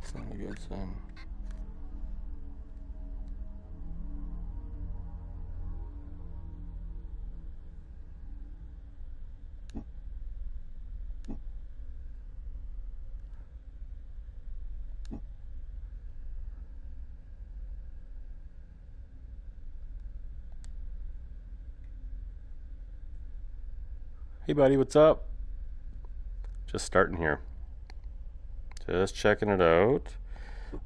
That's not a good sign. Hey buddy, what's up? Just starting here. Just checking it out.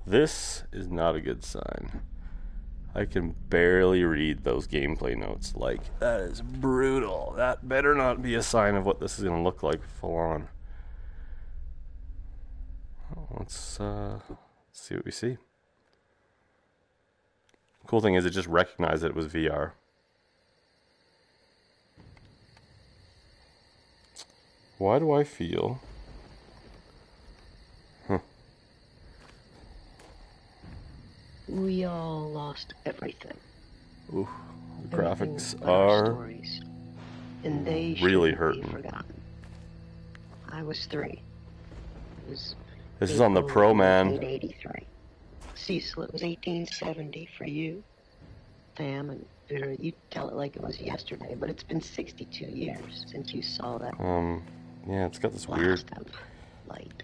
This is not a good sign. I can barely read those gameplay notes. Like, that is brutal. That better not be a sign of what this is going to look like full on. Let's see what we see. Cool thing is it just recognized that it was VR. Why do I feel... We all lost everything. Ooh, graphics are stories, and they really shouldn't hurting. Be forgotten. I was 3. This is on the Pro, man. 1883. Cecil, it was 1870 for you. Sam and Vera, you tell it like it was yesterday, but it's been 62 years since you saw that. Yeah, it's got this weird light.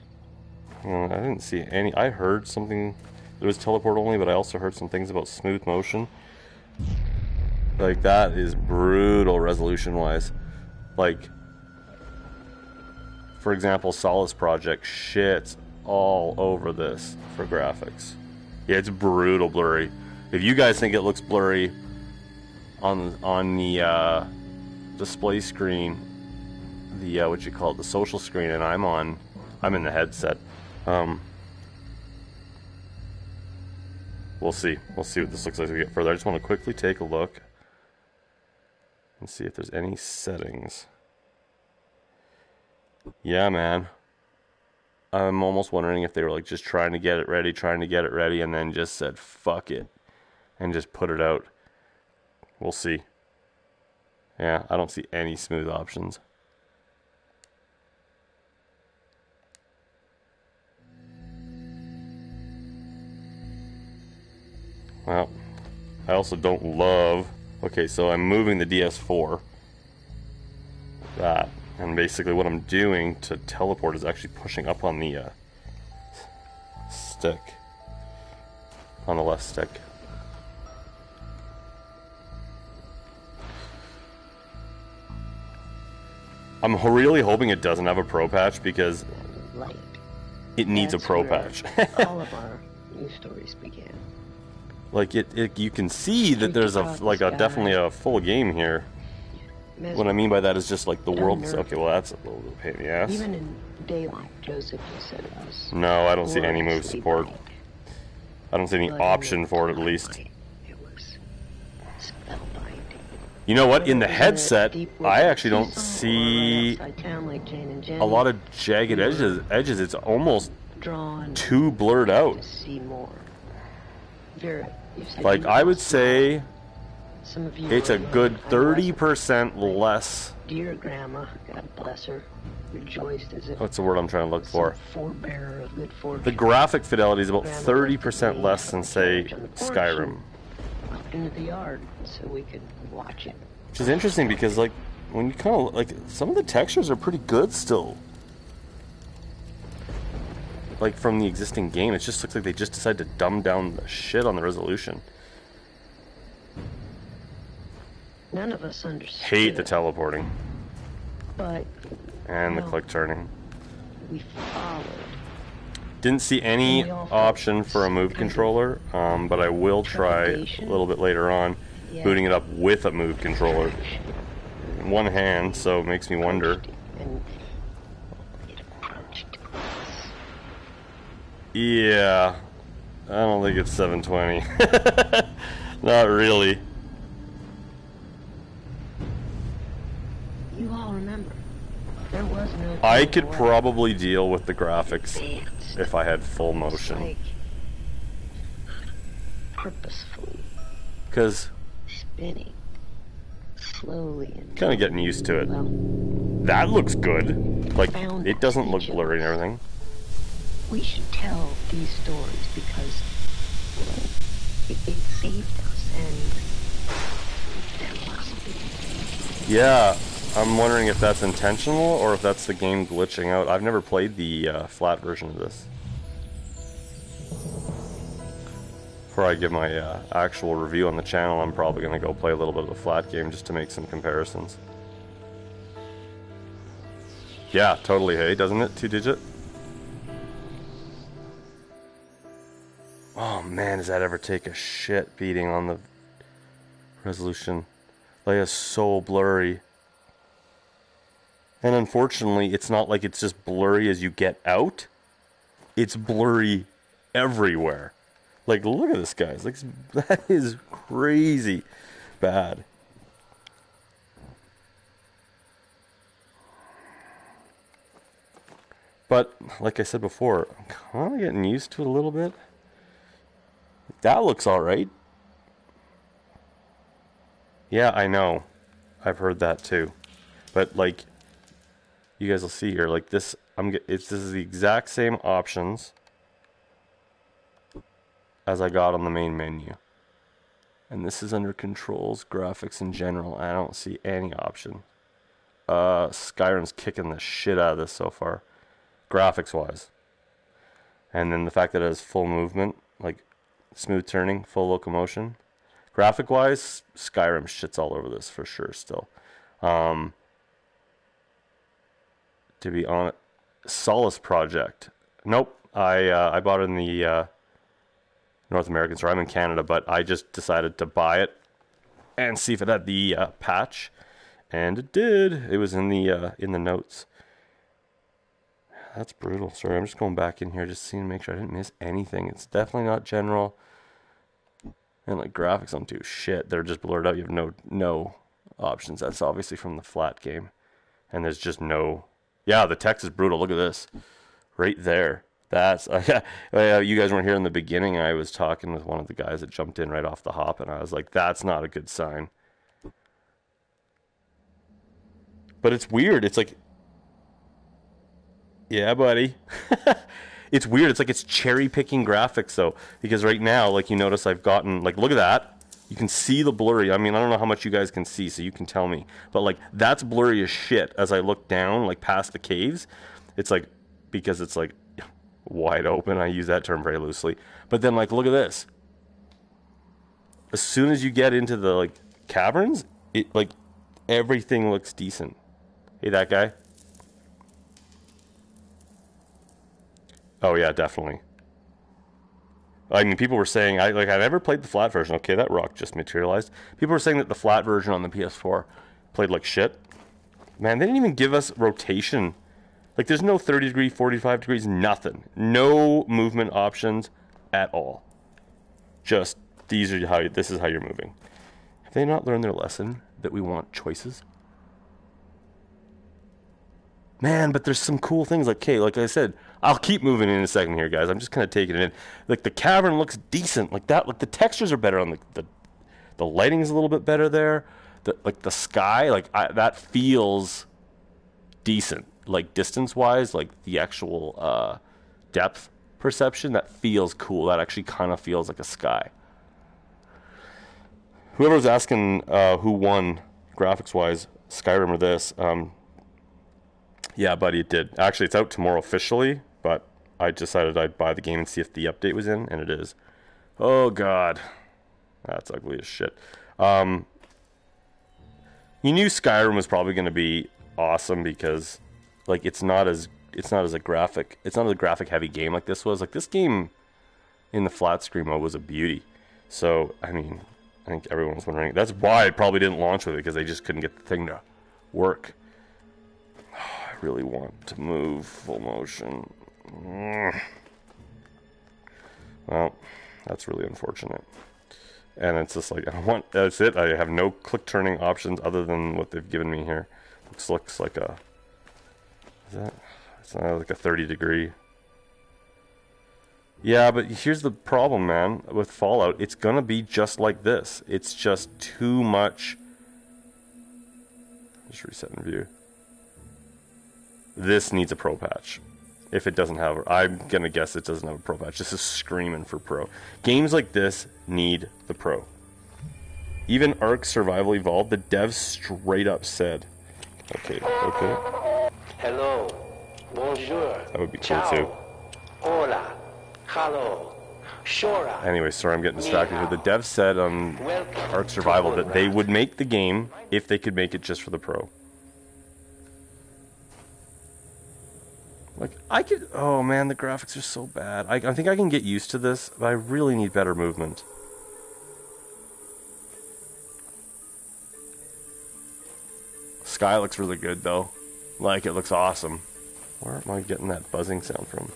I didn't see any. I heard something. It was teleport only, but I also heard some things about smooth motion. Like, that is brutal resolution-wise. Like, for example, Solace Project shits all over this for graphics. Yeah, it's brutal blurry. If you guys think it looks blurry on the display screen, the what you call it, the social screen, and I'm in the headset. We'll see. We'll see what this looks like as we get further. I just want to quickly take a look and see if there's any settings. Yeah, man. I'm almost wondering if they were like just trying to get it ready, and then just said fuck it and just put it out. We'll see. Yeah, I don't see any smooth options. Well, I also don't love... Okay, so I'm moving the DS4. That. And basically what I'm doing to teleport is actually pushing up on the stick. On the left stick. I'm really hoping it doesn't have a pro patch because it needs a pro patch. All of our news stories began. Like you can see that there's definitely a full game here. What I mean by that is just like the world's okay. Well, that's a little bit of a pain in the ass. Even in daylight, Joseph just said it was. No, I don't see any move support. I don't see any option for it, at least. It was spellbinding. You know what? In the headset, I actually don't see a lot of jagged edges. It's almost too blurred out. Like, I would say it's a good 30% less. Dear Grandma, God bless her, rejoiced as if what's the word I'm trying to look for? Forebearer of good fortune. The graphic fidelity is about 30% less than, say, Skyrim. Walked into the yard so we could watch it. Which is interesting because, like, when you kind of, like, some of the textures are pretty good still. Like, from the existing game, it just looks like they just decided to dumb down the shit on the resolution. None of us understood. Hate the teleporting. But and the click turning. We followed. Didn't see any option for a move controller, but I will try a little bit later on booting it up with a move controller. In one hand, so it makes me wonder. Yeah, I don't think it's 720. Not really. You all remember, there was no. I could probably deal with the graphics if I had full motion. Like purposefully. Because spinning slowly and kind of getting used to it. Well, that looks good. Like, it doesn't look blurry and everything. We should tell these stories because it saved us, and there must be. Yeah, I'm wondering if that's intentional or if that's the game glitching out. I've never played the flat version of this. Before I give my actual review on the channel, I'm probably going to go play a little bit of the flat game just to make some comparisons. Yeah, totally, hey, doesn't it? 2-digit? Oh man, does that ever take a shit beating on the resolution? Like, it's so blurry. And unfortunately, it's not like it's just blurry as you get out. It's blurry everywhere. Like, look at this, guys. Like, that is crazy bad. But, like I said before, I'm kind of getting used to it a little bit. That looks alright. Yeah, I know. I've heard that too. But, like, you guys will see here, like this, this is the exact same options as I got on the main menu. And this is under controls, graphics in general. I don't see any option. Skyrim's kicking the shit out of this so far, graphics wise. And then the fact that it has full movement, like smooth turning, full locomotion. Graphic wise, Skyrim shits all over this for sure still. To be honest, Solace Project. Nope, I bought it in the North American store. I'm in Canada, but I just decided to buy it and see if it had the patch, and it did. It was in the notes. That's brutal. Sorry, I'm just going back in here just seeing to make sure I didn't miss anything. It's definitely not general, and like graphics don't do shit. They're just blurred out. You have no options. That's obviously from the flat game, and there's just no. Yeah, the text is brutal. Look at this, right there. That's you guys weren't here in the beginning. I was talking with one of the guys that jumped in right off the hop, and I was like, "That's not a good sign." But it's weird. It's like, yeah, buddy. It's weird. It's like it's cherry picking graphics though, because right now, like you notice, I've gotten like, look at that. You can see the blurry. I mean, I don't know how much you guys can see, so you can tell me. But like, that's blurry as shit as I look down, like past the caves. It's like, because it's like wide open. I use that term very loosely. But then like, look at this. As soon as you get into the like caverns, it like everything looks decent. Hey, that guy. Oh yeah, definitely. I mean, people were saying, I never played the flat version. Okay, that rock just materialized. People were saying that the flat version on the PS4 played like shit. Man, they didn't even give us rotation. Like, there's no 30 degree, 45 degrees, nothing. No movement options at all. Just, this is how you're moving. Have they not learned their lesson that we want choices? Man, but there's some cool things like, okay, like I said, I'll keep moving in a second here, guys. I'm just kind of taking it in. Like, the cavern looks decent. Like, that, like, the textures are better on the lighting's a little bit better there. The sky, like, that feels decent. Like, distance-wise, like, the actual depth perception, that feels cool. That actually kind of feels like a sky. Whoever was asking who won graphics-wise, Skyrim or this, yeah, buddy, it did. Actually, it's out tomorrow officially, but I decided I'd buy the game and see if the update was in, and it is. Oh, God. That's ugly as shit. You knew Skyrim was probably going to be awesome because, like, it's not as a graphic heavy game like this was. Like, this game in the flat screen mode was a beauty. So, I mean, I think everyone was wondering. That's why it probably didn't launch with it, because they just couldn't get the thing to work. I really want to move full motion. Well, that's really unfortunate. And it's just like, that's it. I have no click turning options other than what they've given me here. Looks like a, it's not like a 30 degree. Yeah, but here's the problem, man, with Fallout. It's gonna be just like this. It's just too much. Just reset and view. This needs a pro patch. If it doesn't have, I'm gonna guess it doesn't have a pro patch. This is screaming for pro. Games like this need the pro. Even Ark Survival Evolved, the devs straight up said, okay. Hello. Bonjour. That would be cool Ciao. too. Hola. Hello. Shora. Anyway, sorry, I'm getting distracted here. The devs said on Ark Survival that they would make the game if they could make it just for the pro. Like, I could... Oh, man, the graphics are so bad. I think I can get used to this, but I really need better movement. Sky looks really good, though. Like, it looks awesome. Where am I getting that buzzing sound from?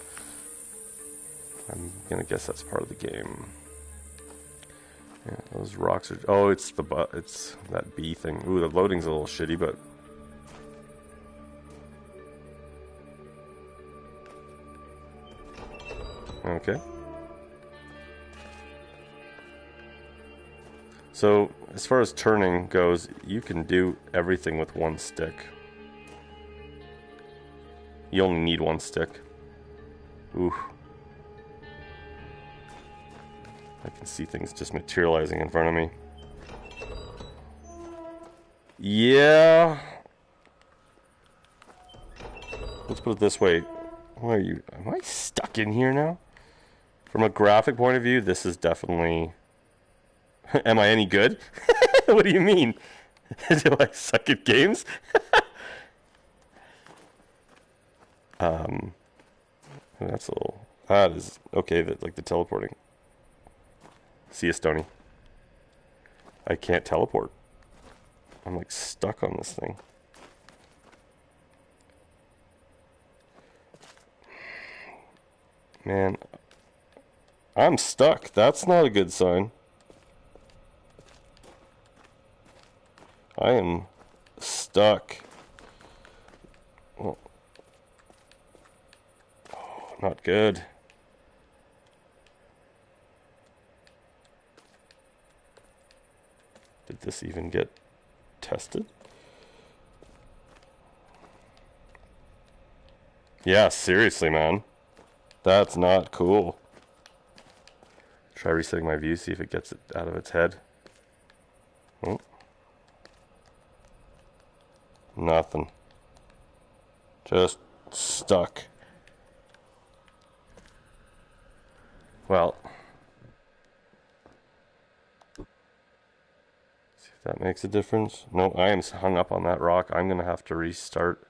I'm gonna guess that's part of the game. Yeah, those rocks are... Oh, it's that bee thing. Ooh, the loading's a little shitty, but... Okay. So, as far as turning goes, you can do everything with one stick. You only need one stick. Ooh. I can see things just materializing in front of me. Yeah. Let's put it this way. Why are you... Am I stuck in here now? From a graphic point of view, this is definitely... Am I any good? What do you mean? Do I suck at games? That's a little... That is... Okay, like the teleporting. See ya, Stony. I can't teleport. I'm like stuck on this thing. Man, I'm stuck. That's not a good sign. I am stuck. Oh, not good. Did this even get tested? Yeah, seriously, man. That's not cool. Try resetting my view, see if it gets it out of its head. Oh. Nothing. Just stuck. Well. See if that makes a difference. No, I am hung up on that rock. I'm going to have to restart.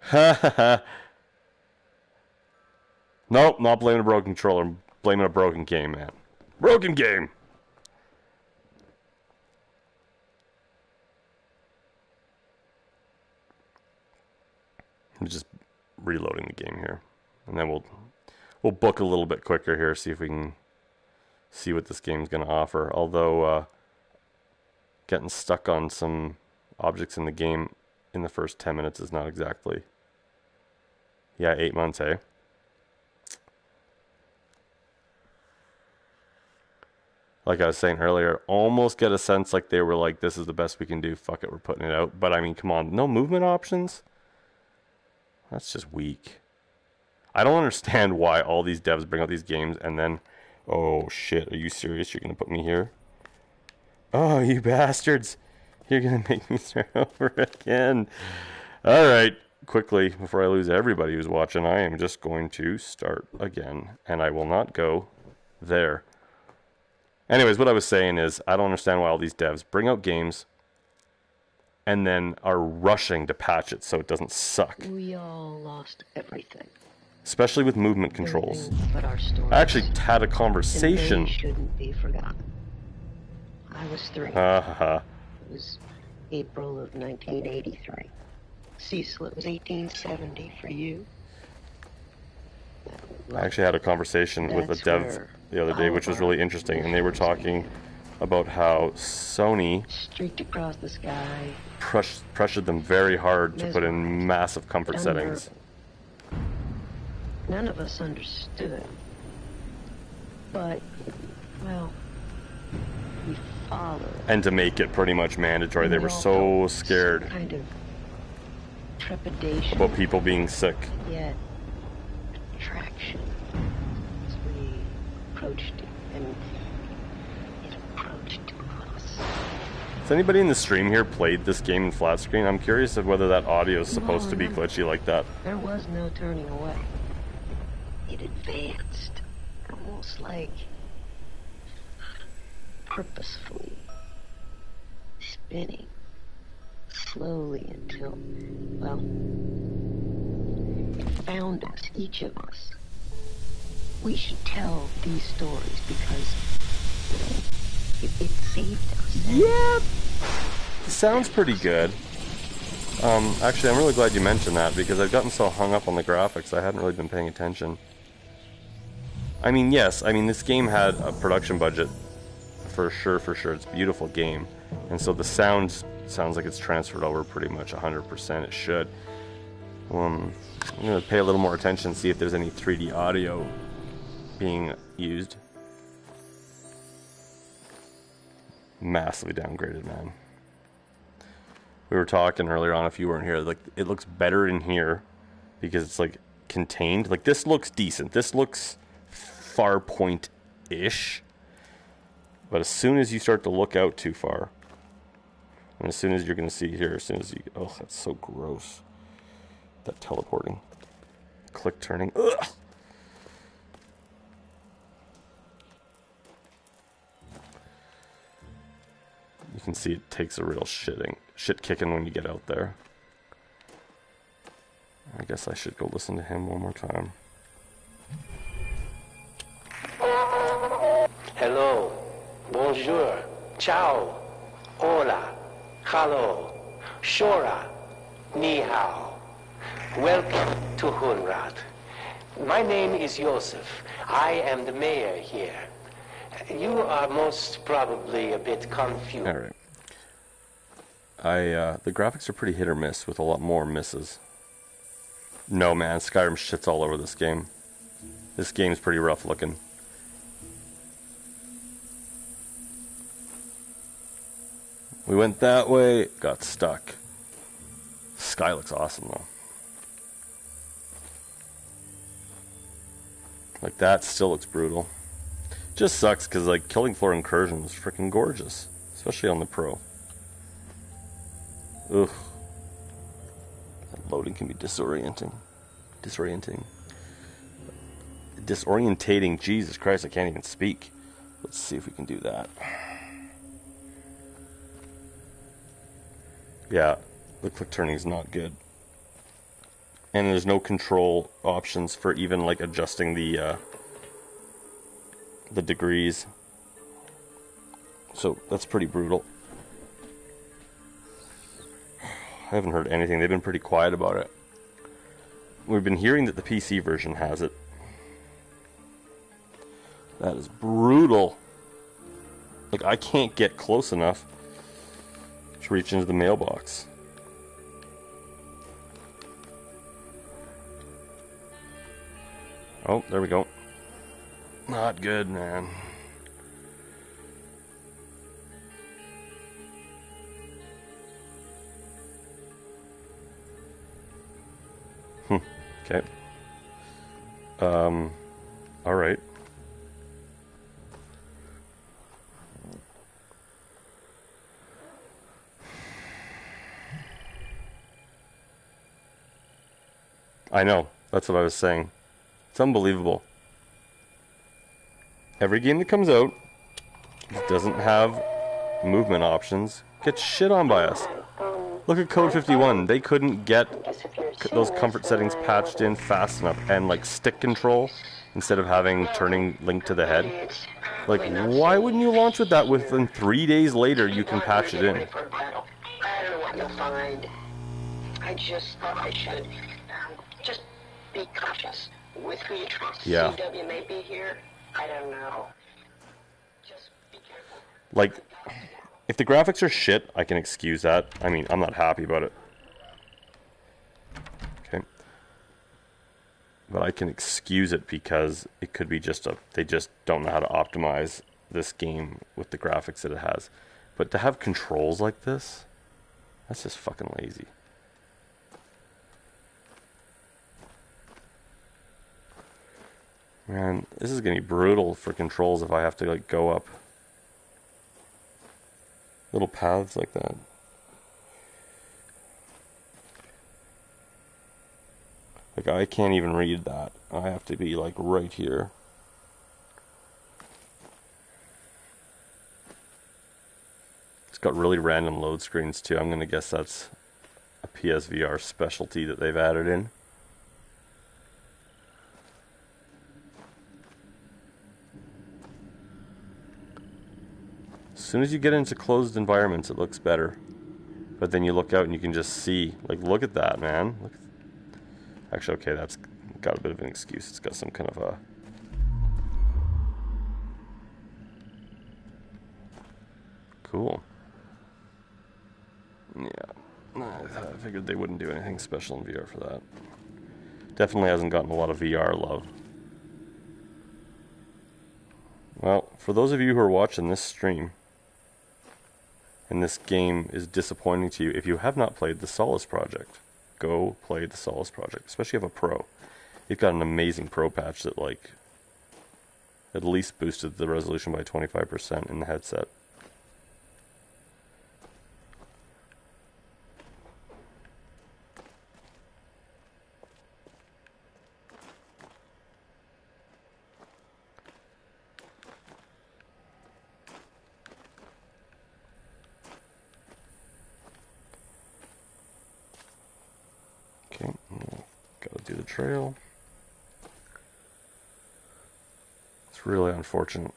Ha ha ha. Nope, not blaming a broken controller. I'm blaming a broken game, man. Broken game! I'm just reloading the game here. And then we'll book a little bit quicker here, see if we can see what this game's going to offer. Although, getting stuck on some objects in the game in the first 10 minutes is not exactly... Yeah, 8 months, eh? Like I was saying earlier, almost get a sense like they were like, this is the best we can do, fuck it, we're putting it out. But I mean, come on, no movement options? That's just weak. I don't understand why all these devs bring out these games and then, oh shit, are you serious? You're going to put me here? Oh, you bastards. You're going to make me start over again. Alright, quickly, before I lose everybody who's watching, I am just going to start again. And I will not go there. Anyways, what I was saying is, I don't understand why all these devs bring out games and then are rushing to patch it so it doesn't suck. We all lost everything. Especially with movement controls. But our stories. I actually had a conversation. And they shouldn't be forgotten. I was 3. It was April of 1983. Cecil, it was 1870 for you. I actually had a conversation with a dev the other day, which was really interesting, and they were talking about how Sony streaked across the sky, pressured them very hard to put in massive comfort settings. None of us understood, but, well, we followed. And to make it pretty much mandatory, they We were all so felt scared some kind of trepidation. about people being sick. Yet attraction as we approached it, and it approached us. Has anybody in the stream here played this game in flat screen? I'm curious of whether that audio is supposed to be glitchy like that. There was no turning away. It advanced, almost like purposefully spinning slowly until, well, it found us, each of us. We should tell these stories because it saved us. Yeah, it sounds pretty good. Actually, I'm really glad you mentioned that because I've gotten so hung up on the graphics I hadn't really been paying attention. I mean, yes, this game had a production budget, for sure. It's a beautiful game. And so the sounds like it's transferred over pretty much 100%. It should. I'm going to pay a little more attention, see if there's any 3D audio being used. Massively downgraded, man. We were talking earlier on, if you weren't here, like, it looks better in here because it's like contained. Like, this looks decent. This looks far point-ish. But as soon as you start to look out too far, and as soon as you're going to see here, oh, that's so gross. That teleporting. Click turning. Ugh. You can see it takes a real shit kicking when you get out there. I guess I should go listen to him one more time. Hello, bonjour, ciao, hola, hello, shora, ni hao. Welcome to Hunrad. My name is Joseph. I am the mayor here. You are most probably a bit confused. All right. The graphics are pretty hit or miss with a lot more misses. No, man, Skyrim shits all over this game. This game's pretty rough looking. We went that way, got stuck. Sky looks awesome though. Like, that still looks brutal. Just sucks because, like, Killing Floor Incursion was freaking gorgeous, especially on the Pro. Ugh. That loading can be disorienting. Disorientating. Jesus Christ, I can't even speak. Let's see if we can do that. Yeah, the click turning is not good. And there's no control options for even, like, adjusting the degrees. So that's pretty brutal. I haven't heard anything. They've been pretty quiet about it. We've been hearing that the PC version has it. That is brutal. Like, I can't get close enough to reach into the mailbox. Oh, there we go. Not good, man. Okay. All right. I know. That's what I was saying. It's unbelievable. Every game that comes out that doesn't have movement options gets shit on by us. Look at Code 51. They couldn't get those comfort settings patched in fast enough, and like stick control instead of having turning link to the head. Like, why wouldn't you launch with that within 3 days later you can patch it in? I don't know what you'll find. I just thought I should just be cautious with who you trust. Yeah. CW may be here. I don't know. Just be careful. Like, if the graphics are shit, I can excuse that. I mean, I'm not happy about it. Okay. But I can excuse it because it could be just they just don't know how to optimize this game with the graphics that it has. But to have controls like this, that's just fucking lazy. Man, this is gonna be brutal for controls if I have to like go up little paths like that. Like I can't even read that. I have to be like right here. It's got really random load screens too. I'm gonna guess that's a PSVR specialty that they've added in. As soon as you get into closed environments, it looks better. But then you look out and you can just see, like, look at that, man. Look. Actually, okay, that's got a bit of an excuse. It's got some kind of a... Cool. Yeah. I figured they wouldn't do anything special in VR for that. Definitely hasn't gotten a lot of VR love. Well, for those of you who are watching this stream, and this game is disappointing to you, if you have not played the Solace Project, go play the Solace Project, especially if you have a Pro. You've got an amazing Pro patch that, like, at least boosted the resolution by 25% in the headset. Okay, gotta do the trail. It's really unfortunate.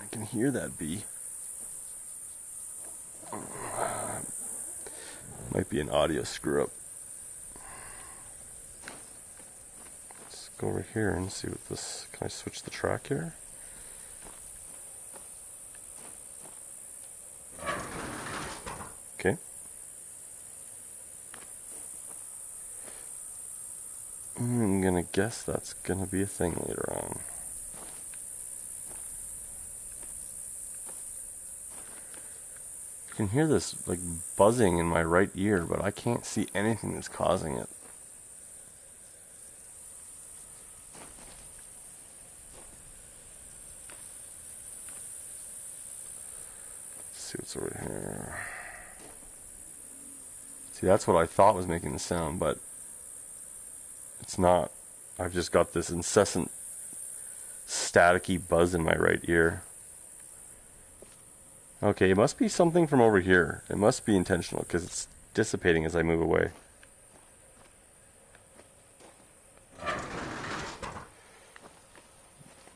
I can hear that bee. Might be an audio screw up. Let's go over here and see what this... Can I switch the track here? Okay. I'm gonna guess that's gonna be a thing later on. I can hear this like buzzing in my right ear, but I can't see anything that's causing it. Let's see what's over here. See, that's what I thought was making the sound, but it's not. I've just got this incessant staticky buzz in my right ear. Okay, it must be something from over here. It must be intentional because it's dissipating as I move away.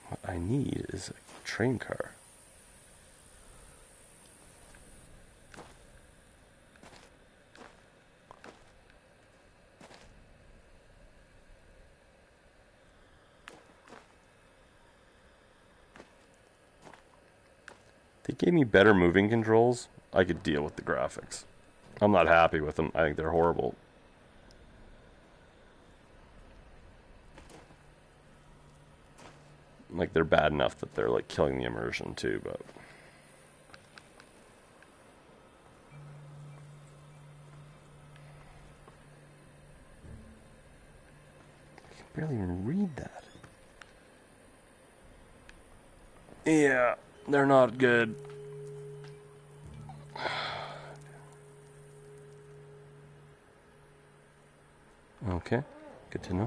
What I need is a train car. They gave me better moving controls. I could deal with the graphics. I'm not happy with them. I think they're horrible. Like, they're bad enough that they're like killing the immersion too, but I can barely even read that. Yeah, they're not good. Okay, good to know.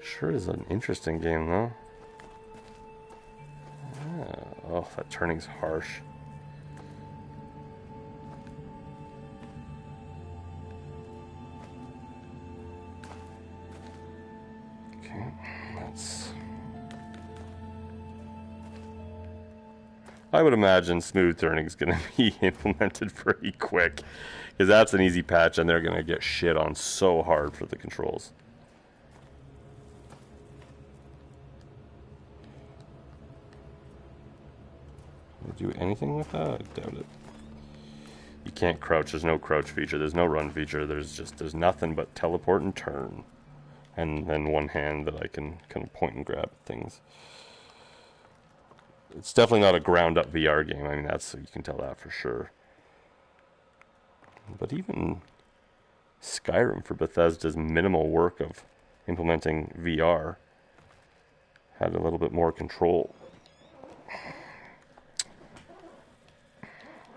Sure is an interesting game, though. Yeah. Oh, that turning's harsh. I would imagine smooth turning is going to be implemented pretty quick, because that's an easy patch, and they're going to get shit on so hard for the controls. Do anything with that? I doubt it. You can't crouch. There's no crouch feature. There's no run feature. There's nothing but teleport and turn, and then one hand that I can kind of point and grab things. It's definitely not a ground up VR game. I mean, you can tell that for sure. But even Skyrim for Bethesda's minimal work of implementing VR had a little bit more control.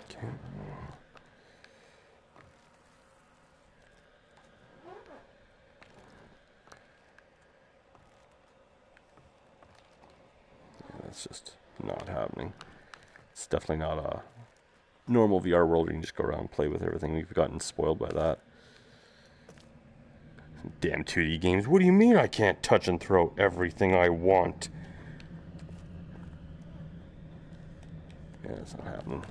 Okay. Yeah, that's just not happening. It's definitely not a normal VR world where you can just go around and play with everything. We've gotten spoiled by that. Damn 2D games. What do you mean I can't touch and throw everything I want? Yeah, it's not happening.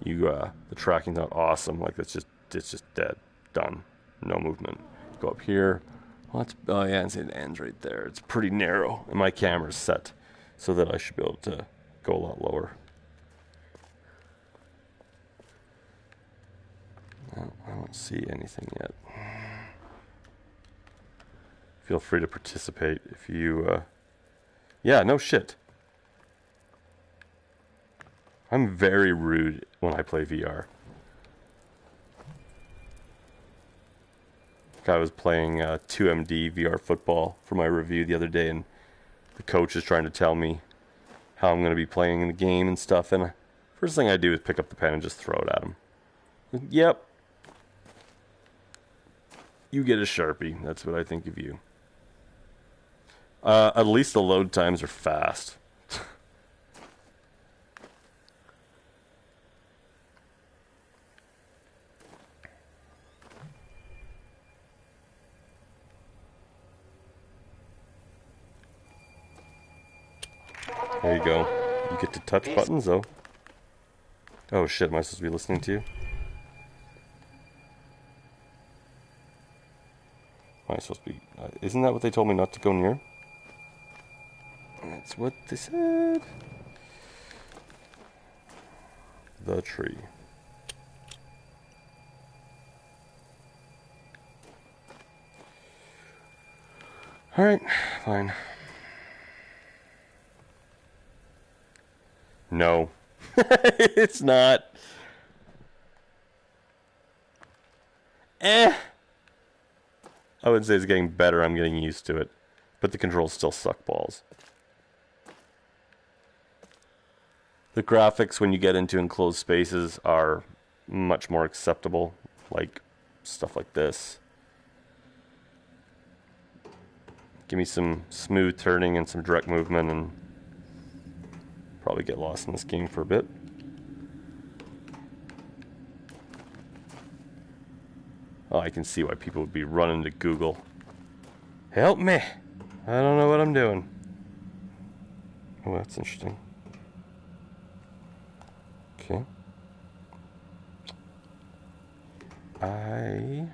The tracking's not awesome. Like it's just dead. Done. No movement. Go up here. Well, oh yeah, and it ends right there. It's pretty narrow, and my camera's set so that I should be able to go a lot lower. No, I don't see anything yet. Feel free to participate if you... Yeah, no shit. I'm very rude when I play VR. I was playing 2MD VR football for my review the other day, and the coach is trying to tell me how I'm going to be playing in the game and stuff, and first thing I do is pick up the pen and just throw it at him. Yep. You get a Sharpie. That's what I think of you. At least the load times are fast. There you go. You get to touch buttons, though. Oh shit, am I supposed to be listening to you? Am I supposed to be... isn't that what they told me not to go near? That's what they said. The tree. Alright, fine. No. It's not. I wouldn't say it's getting better, I'm getting used to it. But the controls still suck balls. The graphics when you get into enclosed spaces are much more acceptable. Like stuff like this. Give me some smooth turning and some direct movement, and probably get lost in this game for a bit. Oh, I can see why people would be running to Google. Help me! I don't know what I'm doing. Oh, that's interesting. Okay. I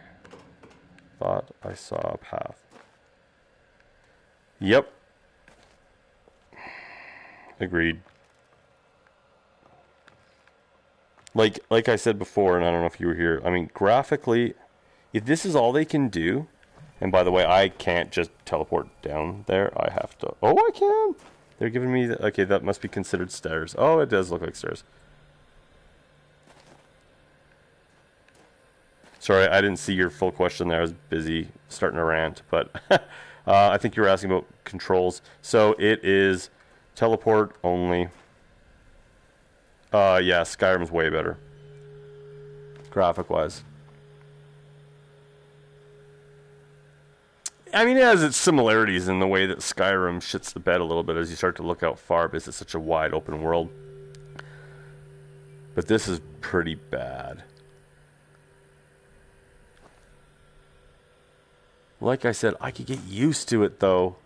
thought I saw a path. Yep. Agreed. Like I said before, and I don't know if you were here, I mean, graphically, if this is all they can do, and by the way, I can't just teleport down there, I have to... Oh, I can! They're giving me... Okay, that must be considered stairs. Oh, it does look like stairs. Sorry, I didn't see your full question there. I was busy starting a rant, but I think you were asking about controls. So it is teleport only. Yeah, Skyrim's way better. Graphic-wise. I mean, it has its similarities in the way that Skyrim shits the bed a little bit as you start to look out far because it's such a wide open world. But this is pretty bad. Like I said, I could get used to it, though.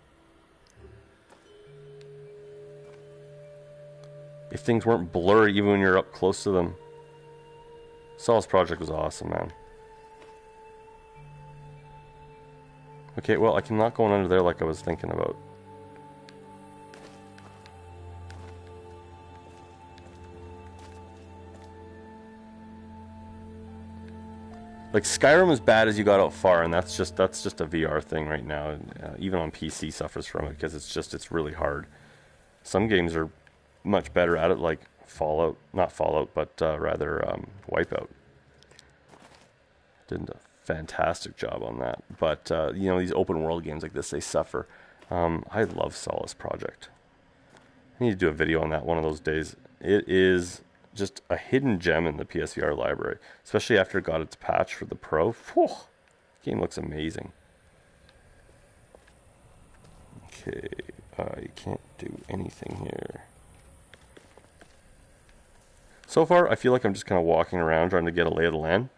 if things weren't blurry even when you're up close to them. Sol's project was awesome, man. Okay, well, I cannot go under there like I was thinking about. Like, Skyrim is bad as you got out far, and that's just a VR thing right now. Even on PC suffers from it because it's really hard. Some games are much better at it, like Fallout, not Fallout, but rather Wipeout. Did a fantastic job on that. But you know, these open world games like this, they suffer. I love Sol's project. I need to do a video on that one of those days. It is just a hidden gem in the PSVR library, especially after it got its patch for the Pro. Whew, the game looks amazing. Okay, you can't do anything here. So far, I feel like I'm just kind of walking around trying to get a lay of the land.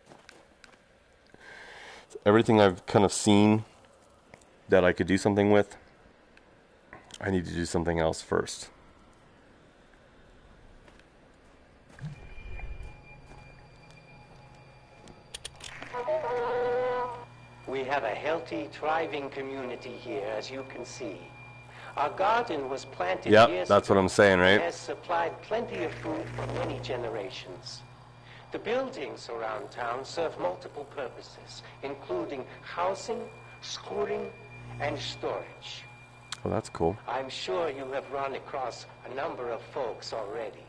Everything I've kind of seen that I could do something with, I need to do something else first. We have a healthy, thriving community here, as you can see. Our garden was planted years ago. Yep, that's what I'm saying, right? It has supplied plenty of food for many generations. The buildings around town serve multiple purposes, including housing, schooling, and storage. Oh, that's cool. I'm sure you have run across a number of folks already.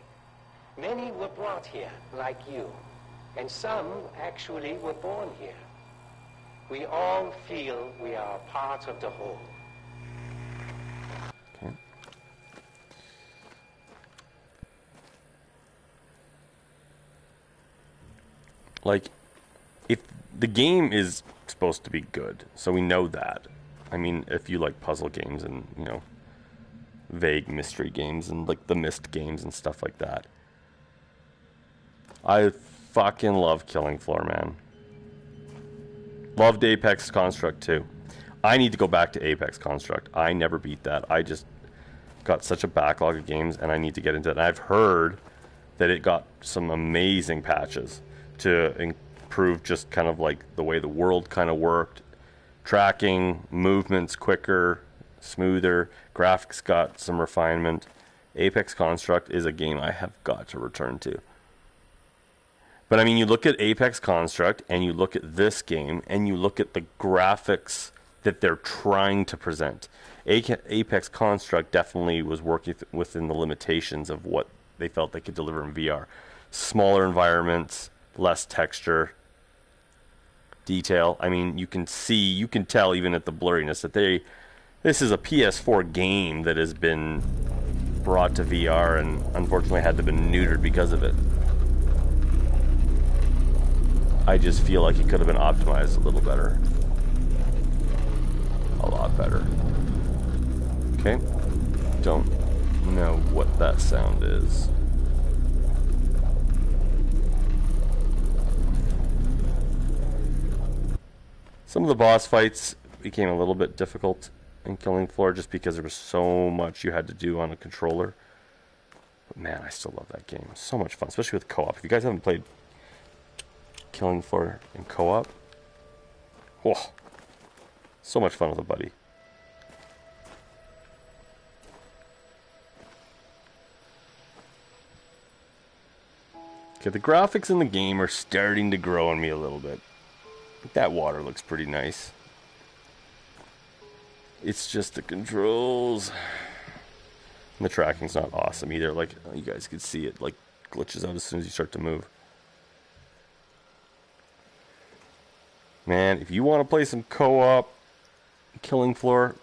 Many were brought here, like you, and some actually were born here. We all feel we are part of the whole. Okay. Like, if the game is supposed to be good, so we know that. I mean, if you like puzzle games and, you know, vague mystery games and like the Myst games and stuff like that. I fucking love Killing Floor, man. Loved Apex Construct too. I need to go back to Apex Construct. I never beat that. I just got such a backlog of games and I need to get into it. And I've heard that it got some amazing patches to improve just kind of like the way the world kind of worked. Tracking, movements quicker, smoother, graphics got some refinement. Apex Construct is a game I have got to return to. But I mean, you look at Apex Construct and you look at this game and you look at the graphics that they're trying to present. Apex Construct definitely was working within the limitations of what they felt they could deliver in VR. Smaller environments, less texture, detail. I mean, you can tell even at the blurriness that this is a PS4 game that has been brought to VR and unfortunately had to be neutered because of it. I just feel like it could have been optimized a little better. A lot better. Okay. Don't know what that sound is. Some of the boss fights became a little bit difficult in Killing Floor just because there was so much you had to do on a controller. But man, I still love that game. So much fun, especially with co-op. If you guys haven't played Killing Floor in co-op, whoa, so much fun with a buddy. Okay, the graphics in the game are starting to grow on me a little bit. That water looks pretty nice. It's just the controls. And the tracking's not awesome either. Like, you guys can see it like glitches out as soon as you start to move. Man, if you want to play some co-op Killing Floor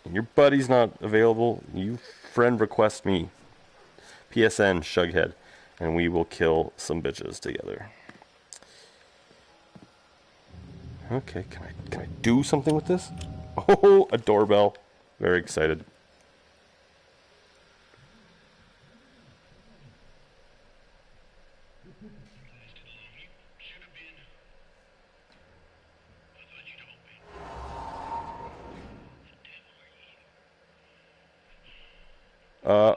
and your buddy's not available, you friend request me. PSN Shughead, and we will kill some bitches together. Okay, can I do something with this? Oh, a doorbell. Very excited.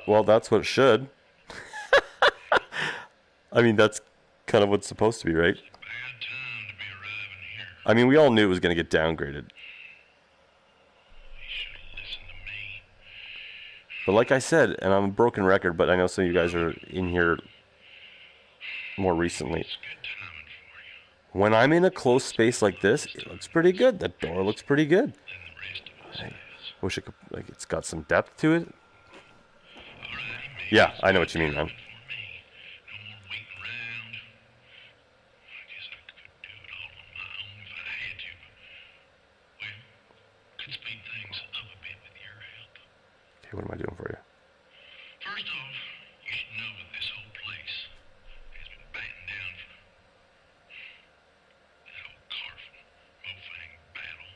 Well, that's what it should. I mean, that's kind of what's supposed to be, right? I mean, we all knew it was going to get downgraded. But like I said, and I'm a broken record, but I know some of you guys are in here more recently. When I'm in a closed space like this, it looks pretty good. That door looks pretty good. I wish it could, like, it's got some depth to it. Yeah, I know what you mean, man. Okay, what am I doing for you? First off, you should know that this whole place has been battened down for that old Carfin Mofang battle.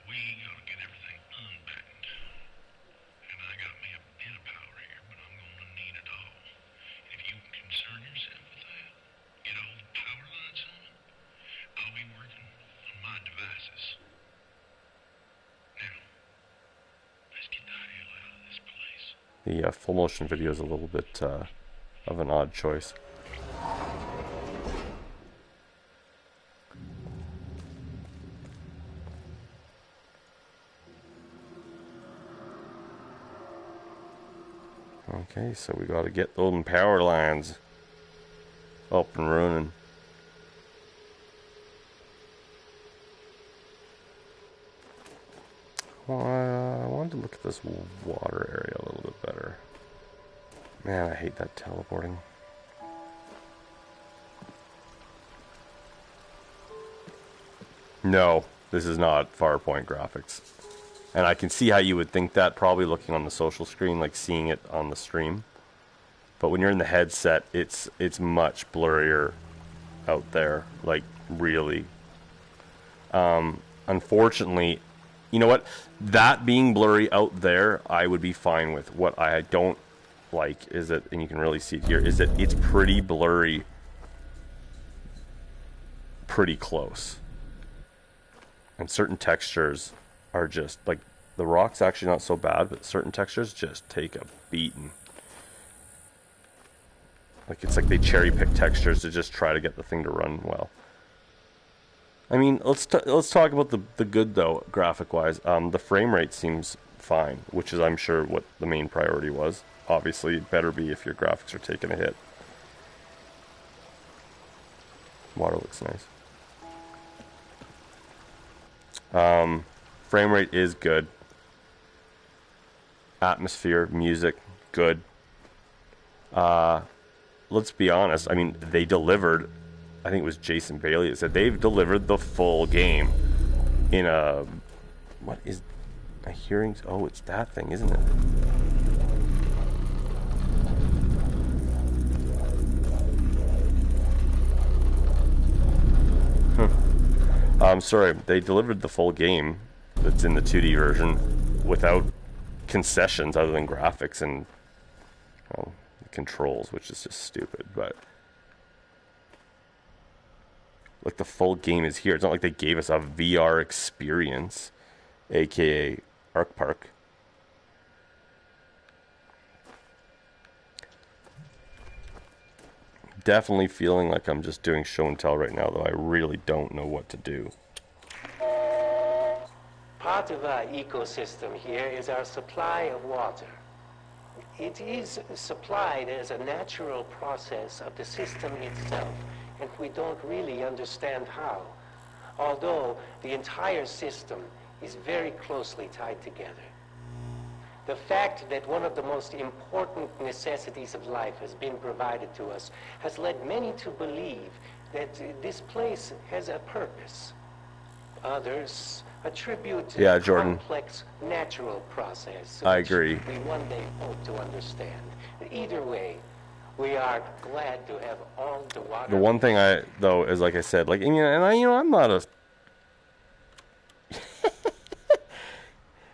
We gotta get everything unbattened. And I got me a bit of power here, but I'm gonna need it all. If you can concern yourself with that, get all the power lines on it, I'll be working on my devices. Now, let's get the hell out of this place. The full motion video is a little bit of an odd choice. Okay, so we gotta get those power lines up and running. Well, I wanted to look at this water area a little bit better. Man, I hate that teleporting. No, this is not Farpoint graphics. And I can see how you would think that, probably looking on the social screen, like seeing it on the stream. But when you're in the headset, it's much blurrier out there, like really. Unfortunately, you know what? That being blurry out there, I would be fine with. What I don't like is that, and you can really see it here, is that it's pretty blurry, pretty close. And certain textures are just, like, the rock's actually not so bad, but certain textures just take a beating. Like, it's like they cherry pick textures to just try to get the thing to run well. I mean, let's talk about the good, though, graphic-wise. The frame rate seems fine, which is, I'm sure, what the main priority was. Obviously, it better be if your graphics are taking a hit. Water looks nice. Frame rate is good. Atmosphere, music, good. Let's be honest. I mean, they delivered. I think it was Jason Bailey that said they've delivered the full game in a. What is a hearing? Oh, it's that thing, isn't it? I'm sorry, they delivered the full game that's in the 2D version without concessions other than graphics and, well, controls, which is just stupid, but like the full game is here. It's not like they gave us a VR experience, aka Arc Park. Definitely feeling like I'm just doing show and tell right now, though I really don't know what to do. Part of our ecosystem here is our supply of water. It is supplied as a natural process of the system itself, and we don't really understand how, although the entire system is very closely tied together. The fact that one of the most important necessities of life has been provided to us has led many to believe that this place has a purpose. Others attribute Yeah, Jordan. complex natural process. I which agree. we one day hope to understand. Either way, we are glad to have all the water. The one thing though is, like I said, like, I'm not a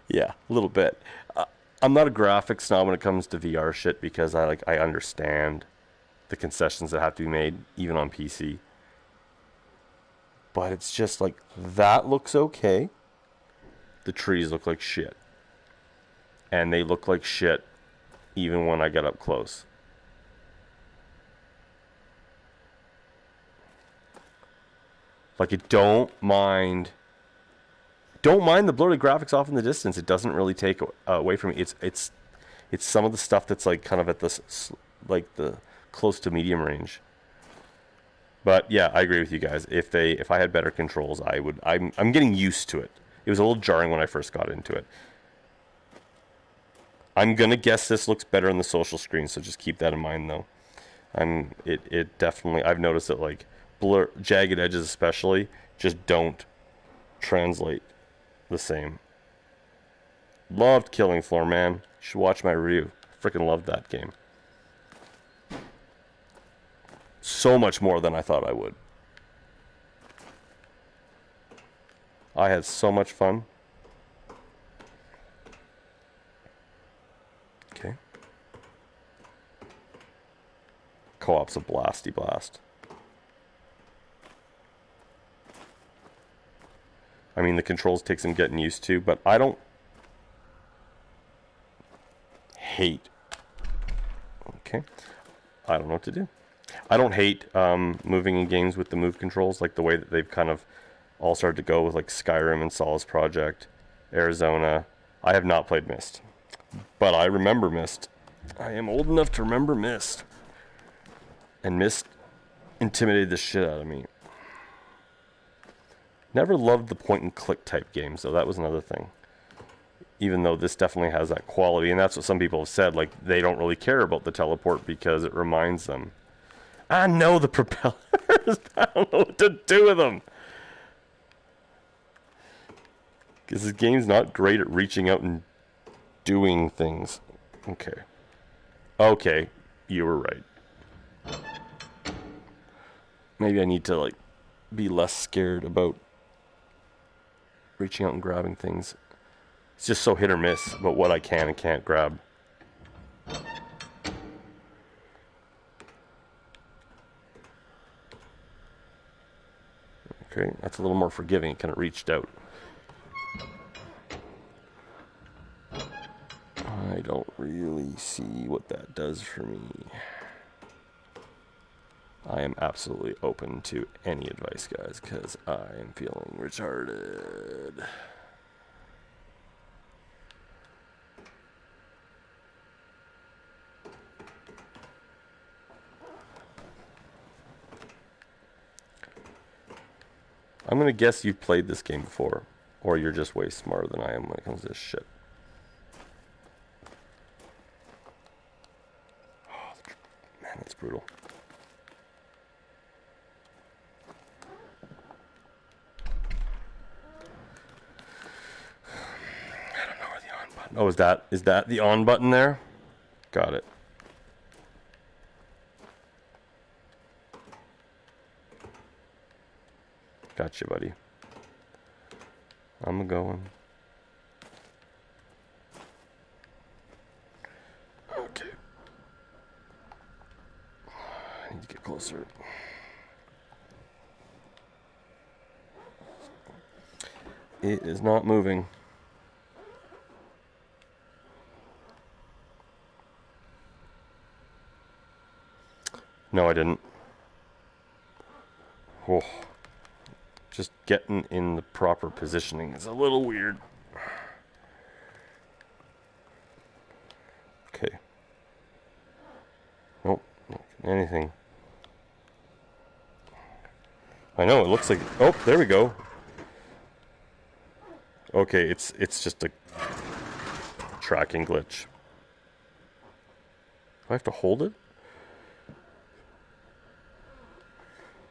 yeah, a little bit. I'm not a graphics snob when it comes to VR shit, because I understand the concessions that have to be made even on PC. But it's just like, that looks okay. The trees look like shit. And they look like shit even when I get up close. Like, I don't mind the blurry graphics off in the distance. It doesn't really take away from me. It's some of the stuff that's like kind of at this like the close to medium range. But yeah, I agree with you guys. If I had better controls, I would. I'm getting used to it. It was a little jarring when I first got into it. I'm gonna guess this looks better on the social screen, so just keep that in mind though. It definitely, I've noticed that like jagged edges especially just don't translate the same. Loved Killing Floor, man. You should watch my review. Freaking loved that game. So much more than I thought I would. I had so much fun. Okay. Co-op's a blasty blast. I mean, the controls take some getting used to, but I don't hate. Okay. I don't know what to do. I don't hate moving in games with the move controls, like the way that they've kind of all started to go with like Skyrim and Solace Project, Arizona. I have not played Myst, but I remember Myst. I am old enough to remember Myst. And Myst intimidated the shit out of me. Never loved the point and click type games, though. That was another thing. Even though this definitely has that quality, and that's what some people have said, like they don't really care about the teleport because it reminds them. I know the propellers. I don't know what to do with them. Because this game's not great at reaching out and doing things. Okay. Okay, you were right. Maybe I need to like be less scared about reaching out and grabbing things. It's just so hit or miss about what I can and can't grab. Okay, that's a little more forgiving. It kind of reached out. I don't really see what that does for me. I am absolutely open to any advice, guys, because I am feeling retarded. I'm going to guess you've played this game before, or you're just way smarter than I am when it comes to this shit. Oh, man, that's brutal. I don't know where the on button... Oh, is that the on button there? Got it. Gotcha, buddy. I'm going. Okay. I need to get closer. It is not moving. No, I didn't. Oh. Just getting in the proper positioning is a little weird. Okay. Nope. Anything. I know, it looks like... Oh, there we go. Okay, it's just a tracking glitch. Do I have to hold it?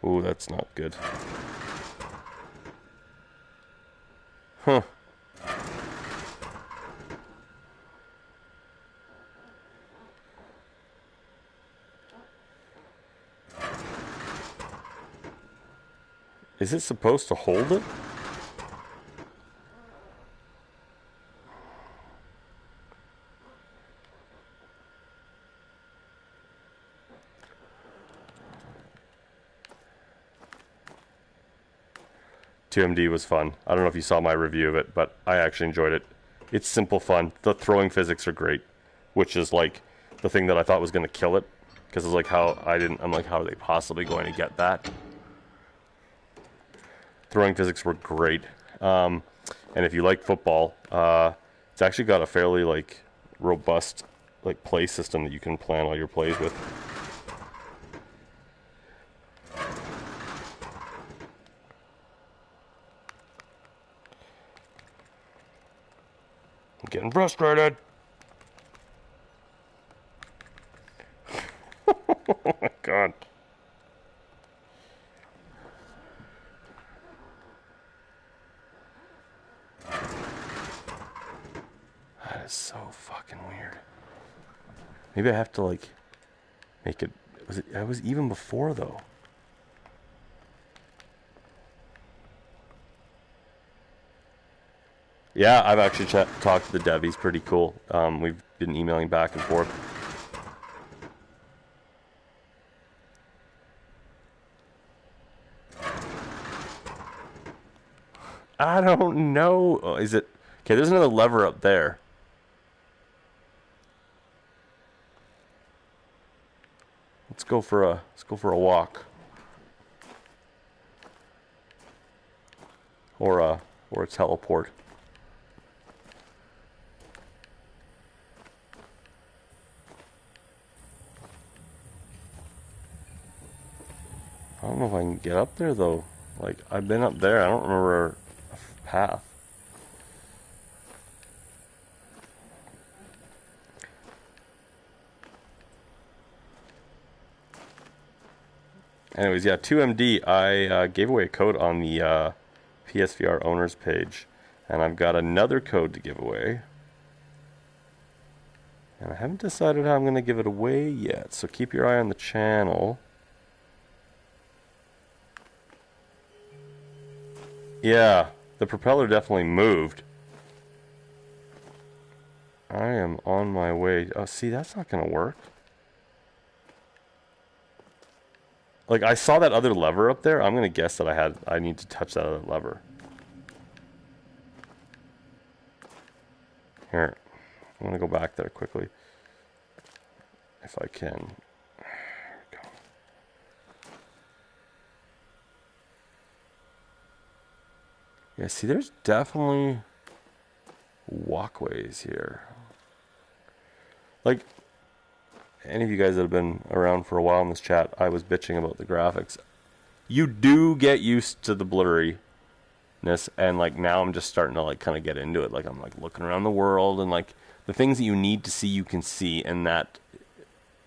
Ooh, that's not good. Huh. Is it supposed to hold it? TMD was fun. I don't know if you saw my review of it, but I actually enjoyed it. It's simple fun. The throwing physics are great, which is like the thing that I thought was going to kill it, because it's like I'm like, how are they possibly going to get that? throwing physics were great. And if you like football, it's actually got a fairly like robust like play system that you can plan all your plays with. I'm getting frustrated. Oh my god. That is so fucking weird. Maybe I have to like make it. It was even before though. Yeah, I've actually talked to the dev. He's pretty cool. We've been emailing back and forth. I don't know. Oh, is it okay? There's another lever up there. Let's go for a walk, or a teleport. I don't know if I can get up there though. Like I've been up there. I don't remember a path. Anyways, yeah, 2MD, I gave away a code on the PSVR owners page, and I've got another code to give away. And I haven't decided how I'm going to give it away yet, so keep your eye on the channel. Yeah, the propeller definitely moved. I am on my way. Oh, see, that's not going to work. Like, I saw that other lever up there. I'm going to guess that I need to touch that other lever. Here. I'm going to go back there quickly. If I can. There we go. Yeah, see, there's definitely walkways here. Like, any of you guys that have been around for a while in this chat, I was bitching about the graphics. You do get used to the blurriness, and like now I'm just starting to like kind of get into it. Like I'm like looking around the world, and like the things that you need to see, you can see, and that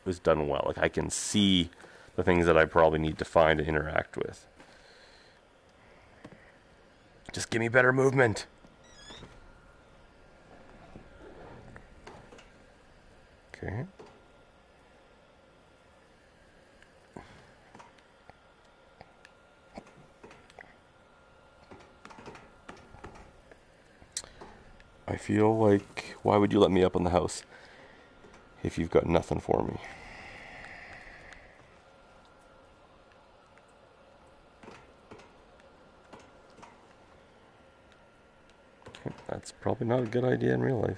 was done well. Like I can see the things that I probably need to find and interact with. Just give me better movement. Okay. I feel like, why would you let me up on the house if you've got nothing for me? Okay, that's probably not a good idea in real life.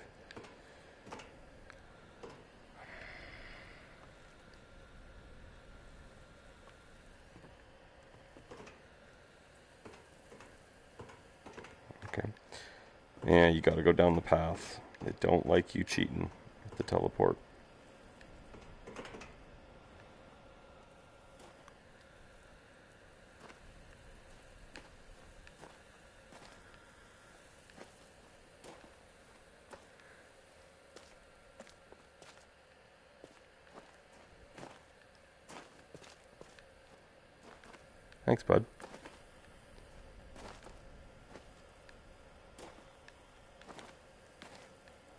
Okay. Yeah, you gotta go down the path. They don't like you cheating with the teleport. Thanks, bud.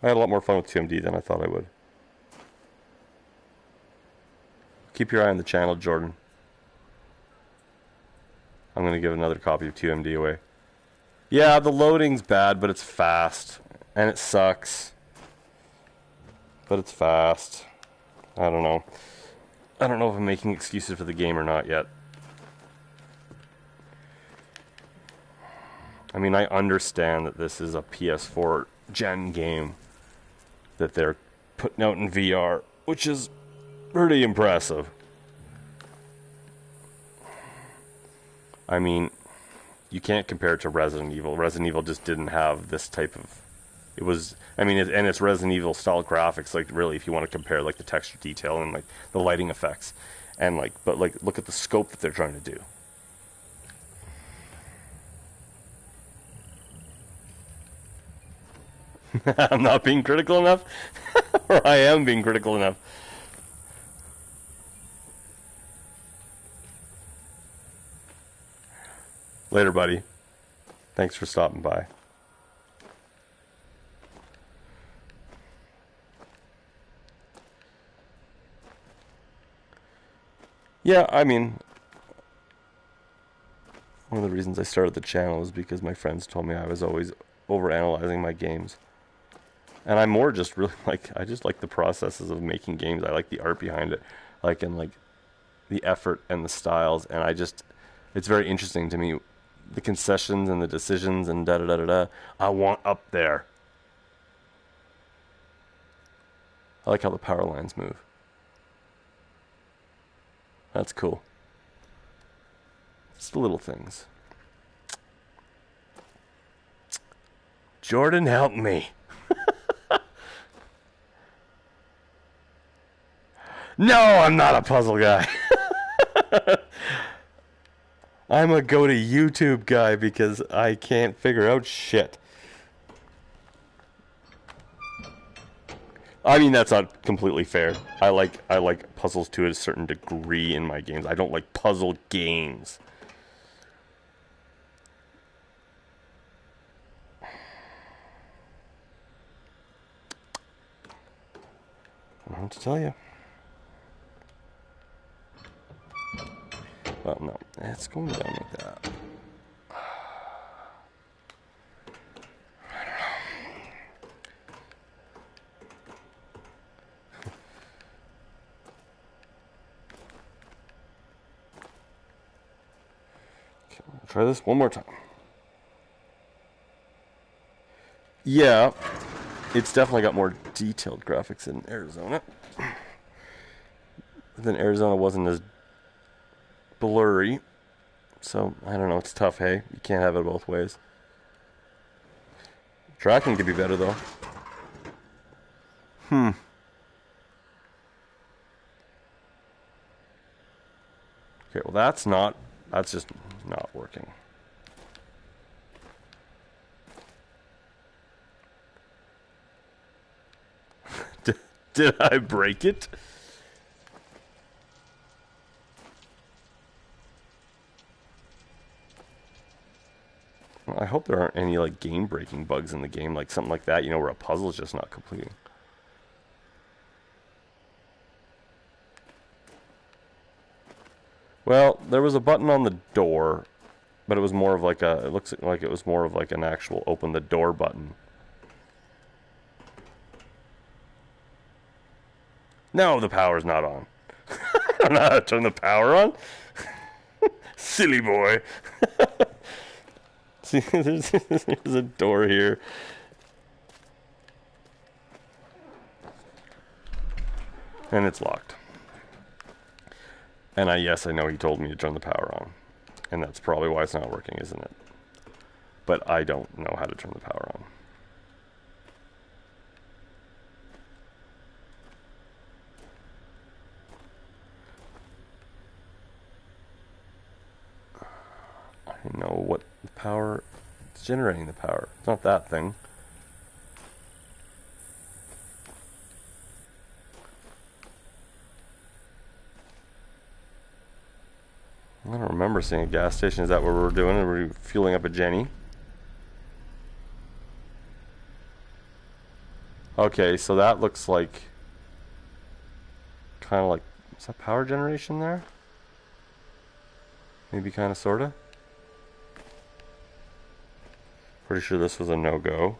I had a lot more fun with 2MD than I thought I would. Keep your eye on the channel, Jordan. I'm going to give another copy of 2MD away. Yeah, the loading's bad, but it's fast. And it sucks. But it's fast. I don't know. I don't know if I'm making excuses for the game or not yet. I mean, I understand that this is a PS4 gen game that they're putting out in VR, which is pretty impressive. I mean, you can't compare it to Resident Evil. Resident Evil just didn't have this type of. It was, I mean, and it's Resident Evil style graphics. Like really, if you want to compare like the texture detail and like the lighting effects, and like, but like look at the scope that they're trying to do. I'm not being critical enough, or I am being critical enough. Later, buddy. Thanks for stopping by. Yeah, I mean, one of the reasons I started the channel is because my friends told me I was always overanalyzing my games. And I'm more just really I just like the processes of making games. I like the art behind it. And the effort and the styles. And it's very interesting to me. The concessions and the decisions and da-da-da-da-da. I want up there. I like how the power lines move. That's cool. It's the little things. Jordan, help me. No, I'm not a puzzle guy. I'm a go to YouTube guy because I can't figure out shit. I mean, that's not completely fair. I like puzzles to a certain degree in my games. I don't like puzzle games. I don't know what to tell you. Well, no, it's going down like that. Okay, I'll try this one more time. Yeah, it's definitely got more detailed graphics in Arizona. Then Arizona wasn't as blurry. So, I don't know, it's tough, hey? You can't have it both ways. Tracking could be better, though. Okay, well that's just not working. Did I break it? Well, I hope there aren't any like game breaking bugs in the game, like something like that, where a puzzle is just not completing. Well, there was a button on the door, but it was more of it looks like it was more of like an actual open the door button. No, the power's not on. I don't know how to turn the power on. Silly boy. See, there's a door here. And it's locked. And yes, I know he told me to turn the power on. And that's probably why it's not working, isn't it? But I don't know how to turn the power on. I know what the power... It's generating the power. It's not that thing. I don't remember seeing a gas station. Is that what we're doing? Are we fueling up a Jenny? Okay, so that looks like... kind of like... Is that power generation there? Maybe kind of, sort of? Pretty sure this was a no-go.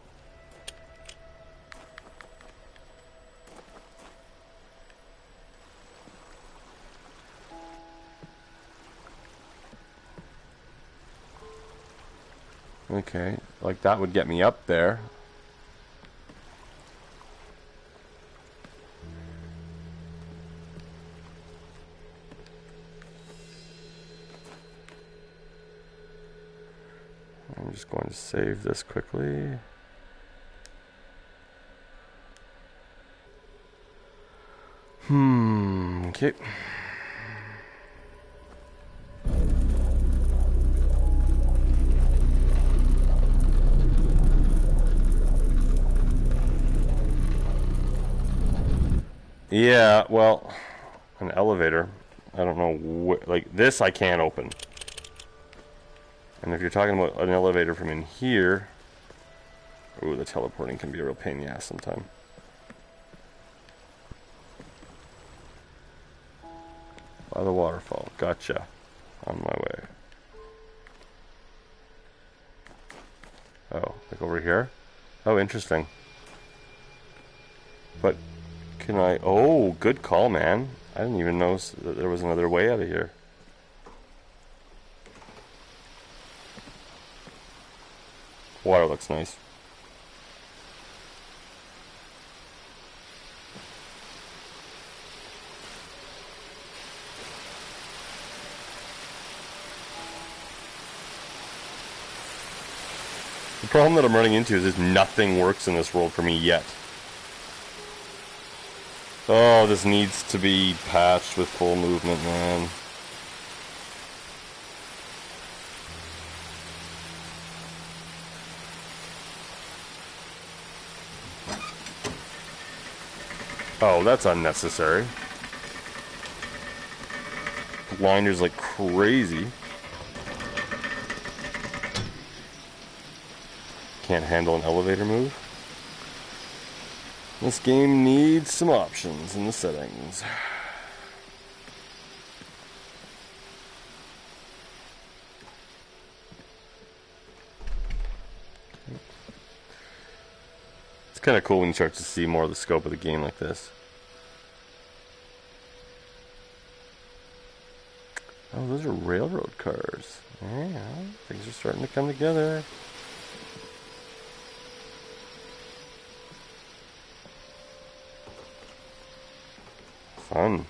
Okay, like that would get me up there. I'm just going to save this quickly. Okay. Yeah, well, an elevator. I don't know like this I can't open. And if you're talking about an elevator from in here, ooh, the teleporting can be a real pain in the ass sometime. By the waterfall. Gotcha. On my way. Oh, like over here? Oh, interesting. But can I... Oh, good call, man. I didn't even know that there was another way out of here. Water looks nice. The problem that I'm running into is just nothing works in this world for me yet. Oh, this needs to be patched with full movement, man. Oh, that's unnecessary. Blinders like crazy. Can't handle an elevator move. This game needs some options in the settings. It's kind of cool when you start to see more of the scope of the game like this. Oh, those are railroad cars. Yeah, things are starting to come together. Fun.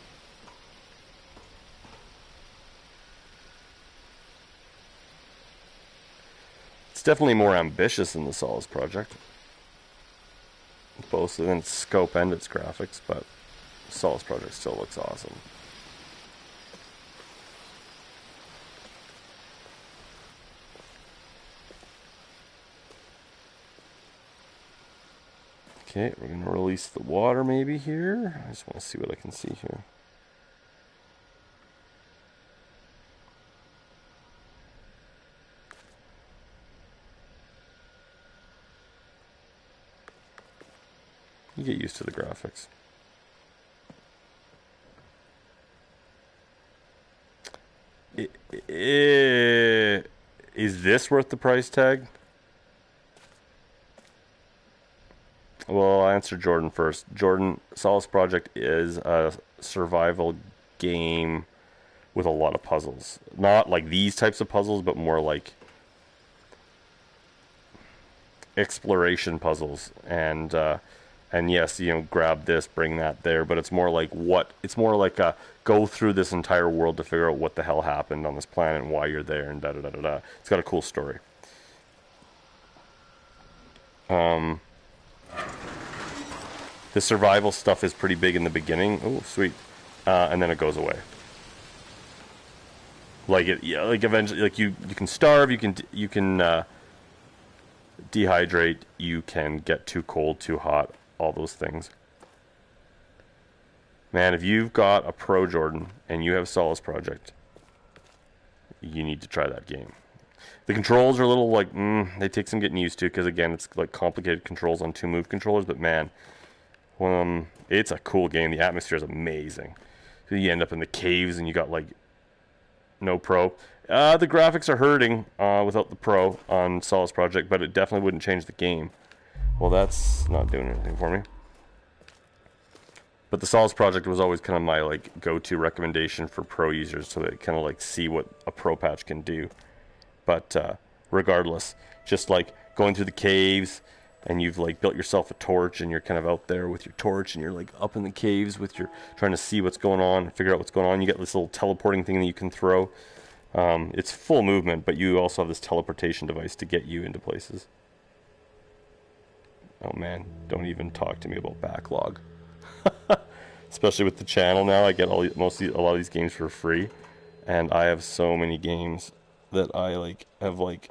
It's definitely more ambitious than the Solace project. Both in its scope and its graphics, but the Solace project still looks awesome. Okay, we're going to release the water maybe here. I just want to see what I can see here. You get used to the graphics. Is this worth the price tag? Well, I'll answer Jordan first. Jordan, Solace Project is a survival game with a lot of puzzles. Not like these types of puzzles, but more like exploration puzzles. And yes, you know, grab this, bring that there, but it's more like a go through this entire world to figure out what the hell happened on this planet and why you're there and da-da-da-da-da. It's got a cool story. The survival stuff is pretty big in the beginning. Oh, sweet. And then it goes away. Like eventually, like you can starve, you can dehydrate, you can get too cold, too hot, all those things. Man, if you've got a Pro Jordan and you have Solace Project, you need to try that game. The controls are a little like, they take some getting used to, because again, it's like complicated controls on 2-move controllers, but man, it's a cool game. The atmosphere is amazing. So you end up in the caves and you got like no Pro. The graphics are hurting without the Pro on Solace Project, but it definitely wouldn't change the game. Well, that's not doing anything for me. But the Solace Project was always kind of my like go-to recommendation for Pro users, so they kind of like see what a Pro patch can do. But regardless, just like going through the caves, and you've like built yourself a torch, and you're kind of out there with your torch, and you're like up in the caves with your trying to see what's going on, figure out what's going on. You get this little teleporting thing that you can throw. It's full movement, but you also have this teleportation device to get you into places. Oh man, don't even talk to me about backlog. Especially with the channel now, I get a lot of these games for free, and I have so many games that I like have like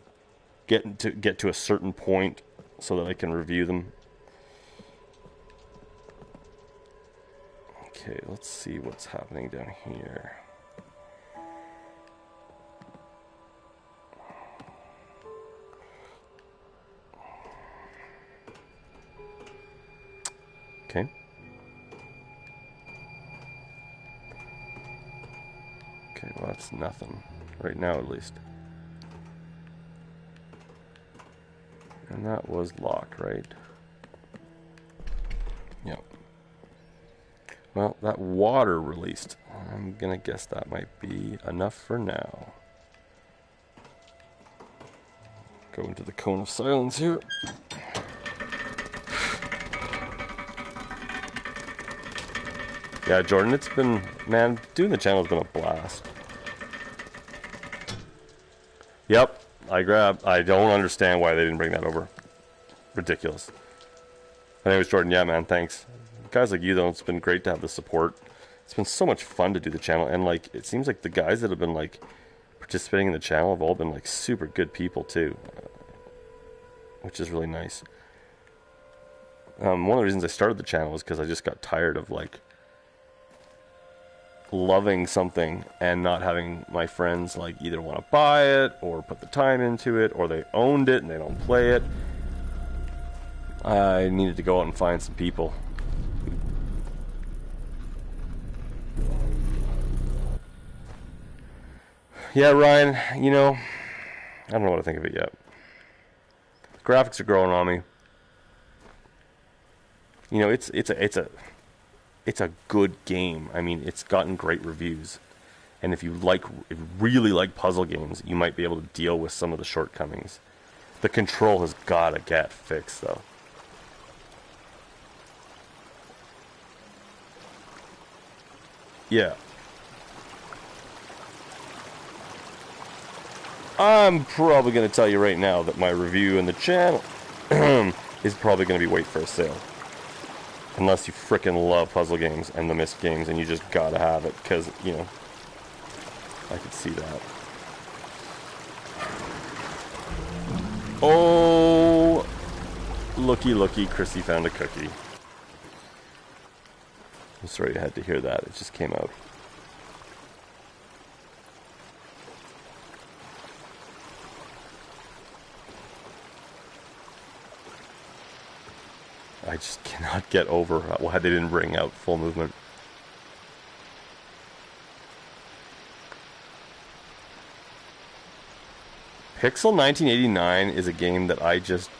get to a certain point so that I can review them. Okay, let's see what's happening down here. Okay. Okay, well that's nothing. Right now at least. And that was locked, right? Yep. Well, that water released. I'm gonna guess that might be enough for now. Go into the cone of silence here. Yeah, Jordan, it's been, man, doing the channel has been a blast. Yep, I don't understand why they didn't bring that over. Ridiculous. Anyways, Jordan, yeah, man, thanks. Guys like you, though, it's been great to have the support. It's been so much fun to do the channel, and, like, it seems like the guys that have been, like, participating in the channel have all been, like, super good people, too. Which is really nice. One of the reasons I started the channel was because I just got tired of, like, loving something and not having my friends like either want to buy it or put the time into it, or they owned it and they don't play it. I needed to go out and find some people. Yeah, Ryan, you know, I don't know what to think of it yet. Graphics are growing on me. You know, it's a good game. I mean, it's gotten great reviews. And if you really like puzzle games, you might be able to deal with some of the shortcomings. The control has got to get fixed, though. Yeah. I'm probably going to tell you right now that my review in the channel is probably going to be wait for a sale. Unless you frickin' love puzzle games and the Myst games and you just gotta have it, because, you know, I could see that. Oh, looky, Chrissy found a cookie. I'm sorry you had to hear that, it just came out. I just cannot get over why they didn't bring out full movement. Pixel 1989 is a game that I just...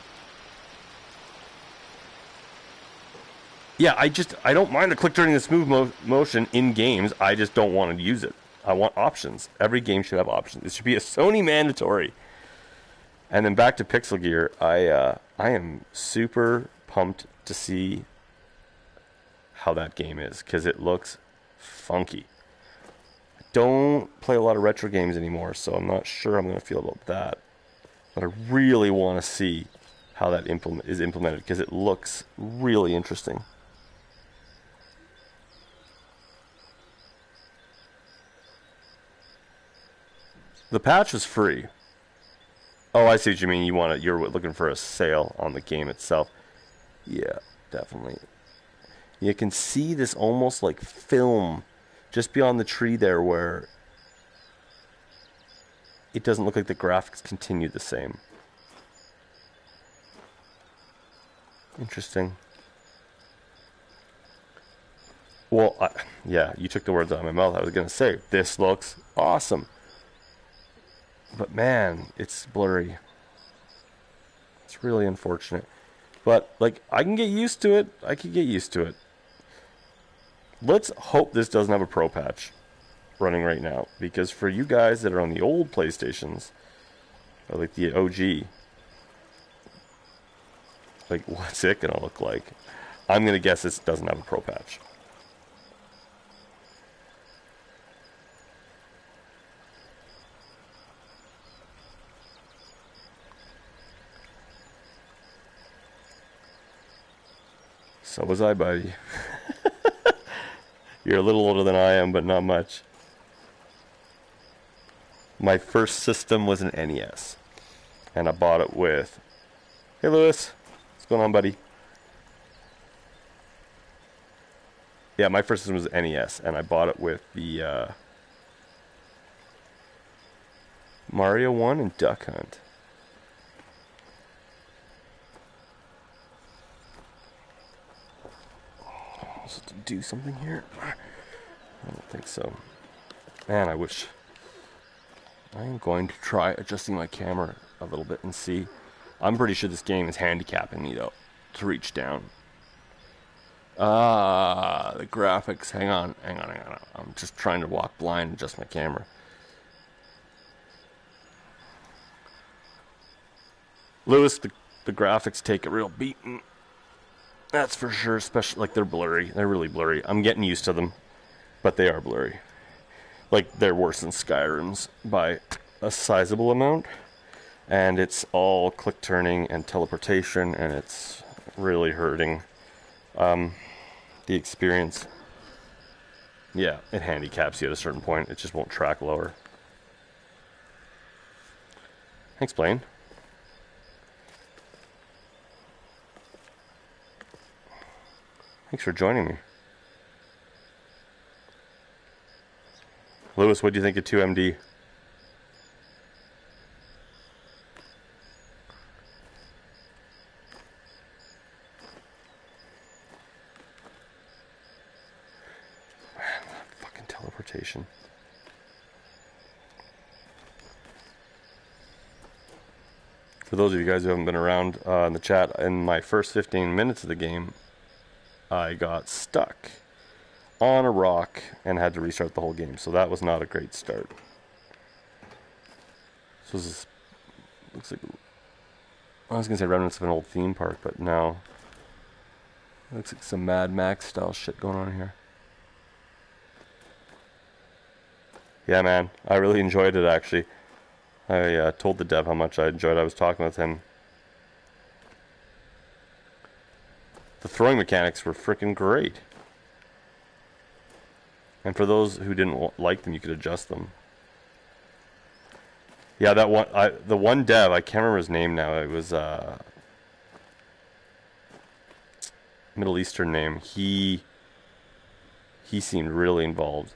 Yeah, I don't mind the click turning and smooth motion in games. I just don't want to use it. I want options. Every game should have options. It should be a Sony mandatory. And then back to Pixel Gear. I am super pumped to see how that game is, because it looks funky. I don't play a lot of retro games anymore, so I'm not sure I'm going to feel about that. But I really want to see how that is implemented, because it looks really interesting. The patch was free. Oh, I see what you mean. You're looking for a sale on the game itself. Yeah, definitely. You can see this almost like film just beyond the tree there, where it doesn't look like the graphics continue the same. Interesting. Well, yeah, you took the words out of my mouth. I was going to say, this looks awesome. But man, it's blurry. It's really unfortunate. But, like, I can get used to it. I can get used to it. Let's hope this doesn't have a pro patch running right now. Because for you guys that are on the old PlayStations, or like the OG, like, what's it going to look like? I'm going to guess this doesn't have a pro patch. So was I, buddy. You're a little older than I am, but not much. My first system was an NES. And I bought it with... Hey, Lewis. What's going on, buddy? Yeah, my first system was NES, and I bought it with the Mario 1 and Duck Hunt. Supposed to do something here? I don't think so. Man, I wish... I'm going to try adjusting my camera a little bit and see. I'm pretty sure this game is handicapping me, though, to reach down. The graphics. Hang on. I'm just trying to walk blind and adjust my camera. Lewis, the graphics take a real beating. That's for sure, especially, like, they're blurry. They're really blurry. I'm getting used to them, but they are blurry. Like, they're worse than Skyrim's by a sizable amount. And it's all click turning and teleportation, and it's really hurting the experience. Yeah, it handicaps you at a certain point. It just won't track lower. Thanks, Blaine. Thanks for joining me. Lewis, what do you think of 2MD? Teleportation. For those of you guys who haven't been around in the chat, in my first 15 minutes of the game, I got stuck on a rock and had to restart the whole game. So that was not a great start. So this looks like, I was going to say remnants of an old theme park, but no. It looks like some Mad Max style shit going on here. Yeah, man, I really enjoyed it, actually. I told the dev how much I enjoyed it. I was talking with him. The throwing mechanics were freaking great. And for those who didn't like them, you could adjust them. Yeah, that one, the one dev, I can't remember his name now. It was Middle Eastern name. He seemed really involved.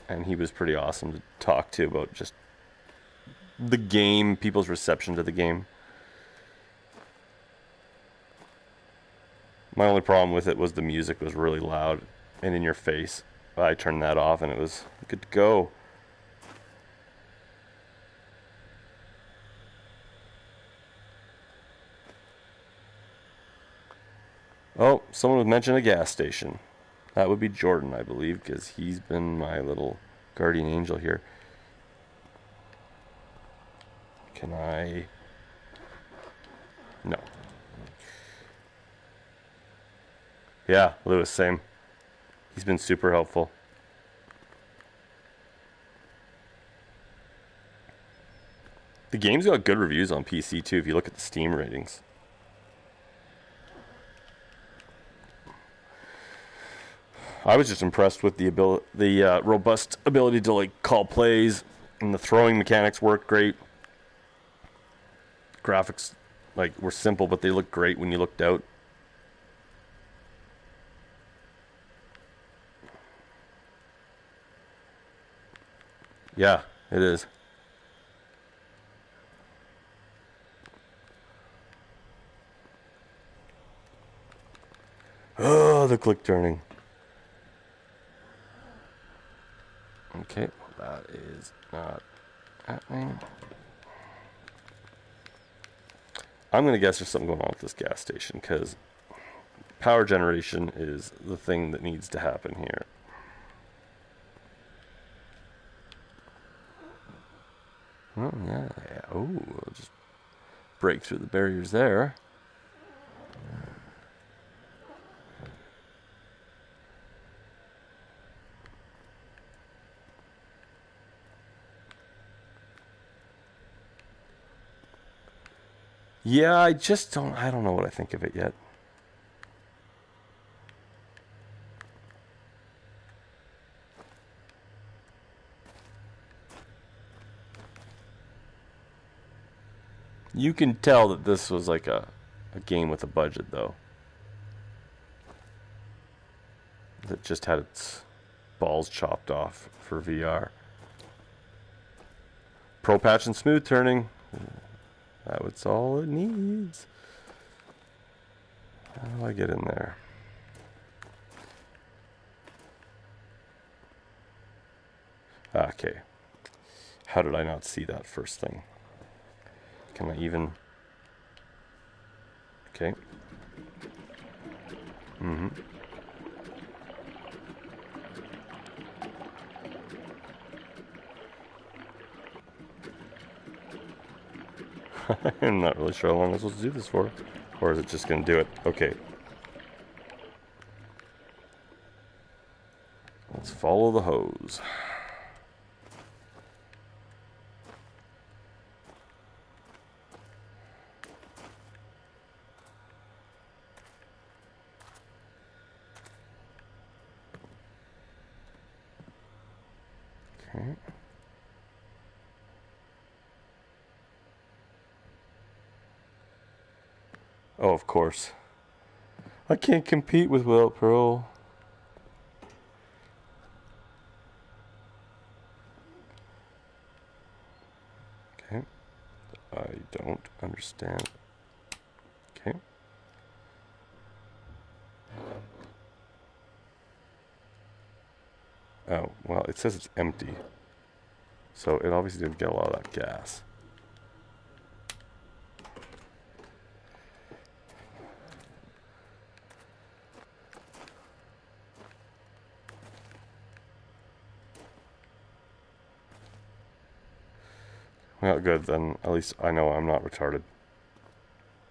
And he was pretty awesome to talk to about just the game, people's reception to the game. My only problem with it was the music was really loud and in your face. I turned that off and it was good to go. Oh, someone was mentioning a gas station. That would be Jordan, I believe, because he's been my little guardian angel here. Can I... No. Yeah, Lewis, same. He's been super helpful. The game's got good reviews on PC, too, if you look at the Steam ratings. I was just impressed with the robust ability to like call plays, and the throwing mechanics worked great. Graphics like were simple, but they looked great when you looked out. Yeah, it is. Oh, the click turning. Okay, that is not happening. I'm going to guess there's something going on with this gas station, because power generation is the thing that needs to happen here. Oh, yeah. Oh, we'll just break through the barriers there. Yeah, I don't know what I think of it yet. You can tell that this was like a game with a budget, though. That just had its balls chopped off for VR. Pro patch and smooth turning. That's all it needs. How do I get in there? Okay. How did I not see that first thing? Can I even... Okay. Mm-hmm. I'm not really sure how long I'm supposed to do this for. Or is it just going to do it? Okay. Let's follow the hose. Okay. Oh, of course. I can't compete with without Pro. Okay. I don't understand. Okay. Oh, well, it says it's empty. So it obviously didn't get a lot of that gas. Well, good, then at least I know I'm not retarded.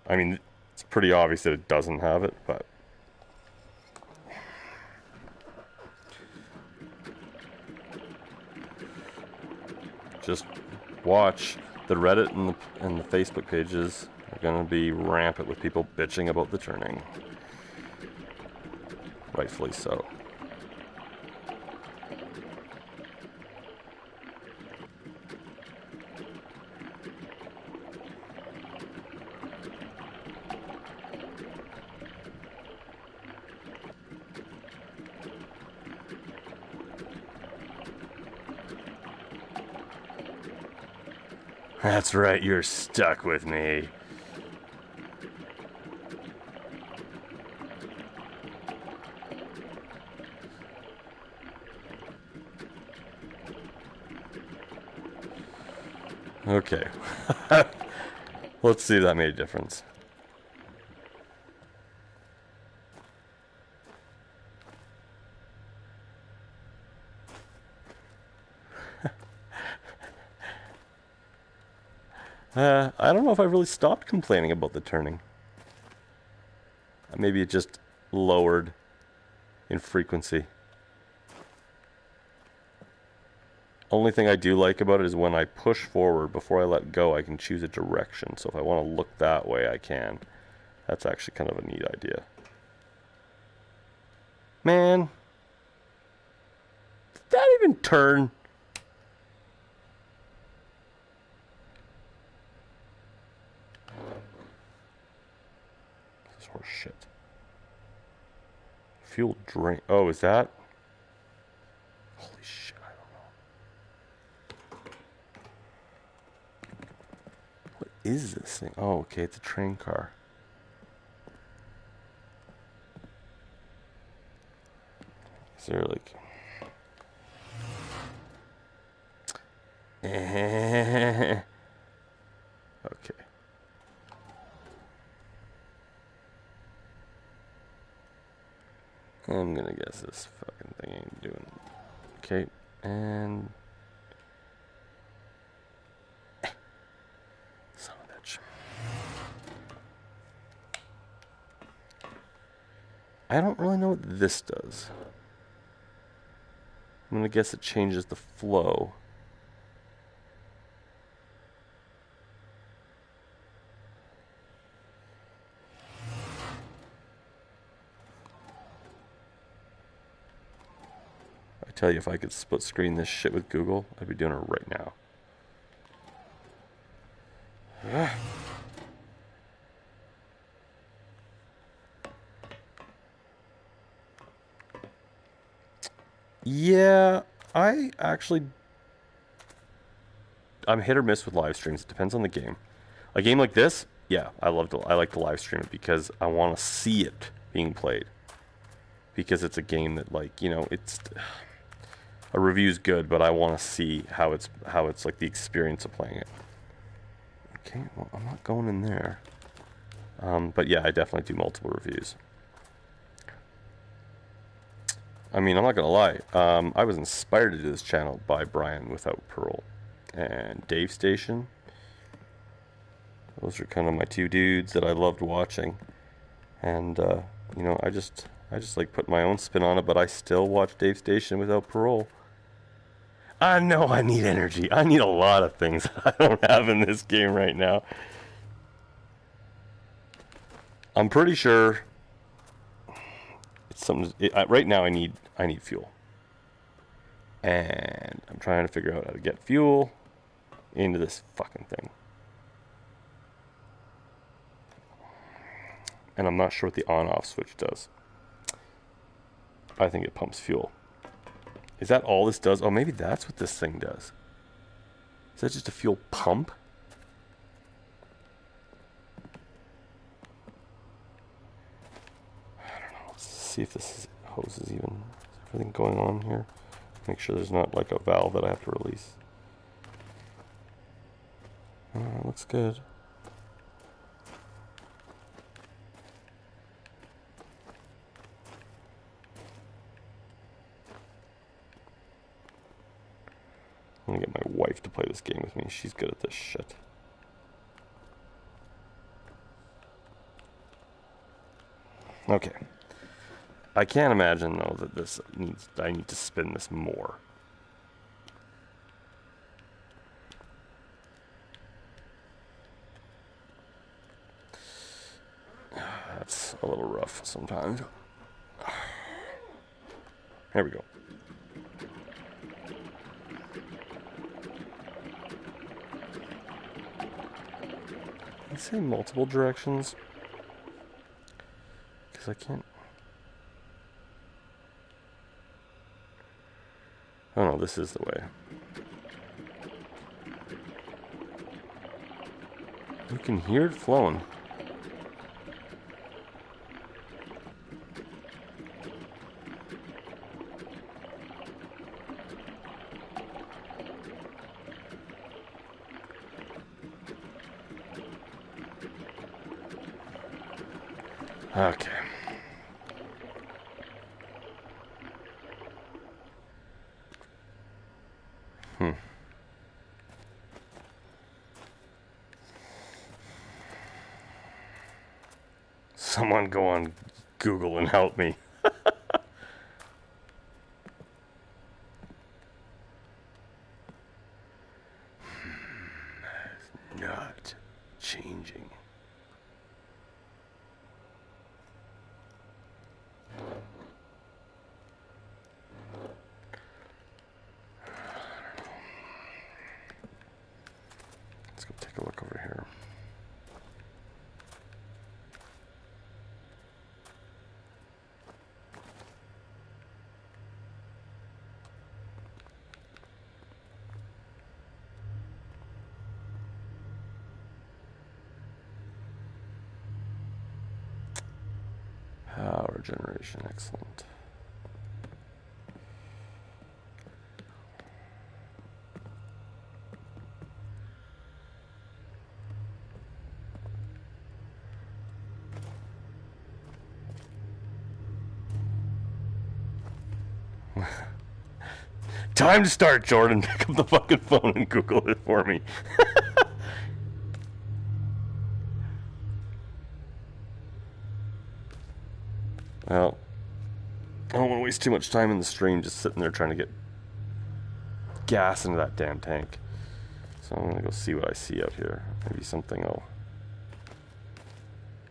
I mean, it's pretty obvious that it doesn't have it, but... Just watch. The Reddit and the Facebook pages are going to be rampant with people bitching about the turning. Rightfully so. That's right, you're stuck with me. Okay. Let's see if that made a difference. I don't know if I really stopped complaining about the turning. Maybe it just lowered in frequency. Only thing I do like about it is when I push forward, before I let go, I can choose a direction. So if I want to look that way, I can. That's actually kind of a neat idea. Man. Did that even turn? This is horse shit. Fuel drain. Oh, is that? Holy shit, I don't know. What is this thing? Oh, okay, it's a train car. Is there like... Okay. I'm gonna guess this fucking thing ain't doing... Okay, and... Son of a bitch. I don't really know what this does. I'm gonna guess it changes the flow. I tell you, if I could split screen this shit with Google, I'd be doing it right now. Yeah, I actually... I'm hit or miss with live streams. It depends on the game. A game like this, yeah, I like to live stream it because I want to see it being played. Because it's a game that, like, you know, it's... A review's good, but I want to see how it's like the experience of playing it. Okay, well, I'm not going in there. But yeah, I definitely do multiple reviews. I mean, I'm not gonna lie. I was inspired to do this channel by Brian Without Parole and Dave Station. Those are kind of my two dudes that I loved watching, and you know, I just like put my own spin on it. But I still watch Dave Station Without Parole. I know I need energy. I need a lot of things I don't have in this game right now. I'm pretty sure it's something. Right now, I need fuel, and I'm trying to figure out how to get fuel into this fucking thing. And I'm not sure what the on-off switch does. I think it pumps fuel. Is that all this does? Oh, maybe that's what this thing does. Is that just a fuel pump? I don't know. Let's see if this hose is even... Is everything going on here? Make sure there's not like a valve that I have to release. Looks good. I'm gonna get my wife to play this game with me. She's good at this shit. Okay. I can't imagine though that I need to spin this more. That's a little rough sometimes. There we go. I say multiple directions because I can't. Oh no, this is the way. You can hear it flowing. Okay. Someone go on Google and help me. Not changing. Let's go take a look over here. Power generation, excellent. Time to start, Jordan. Pick up the fucking phone and Google it for me. Well, I don't want to waste too much time in the stream just sitting there trying to get gas into that damn tank. So I'm gonna go see what I see out here. Maybe something will...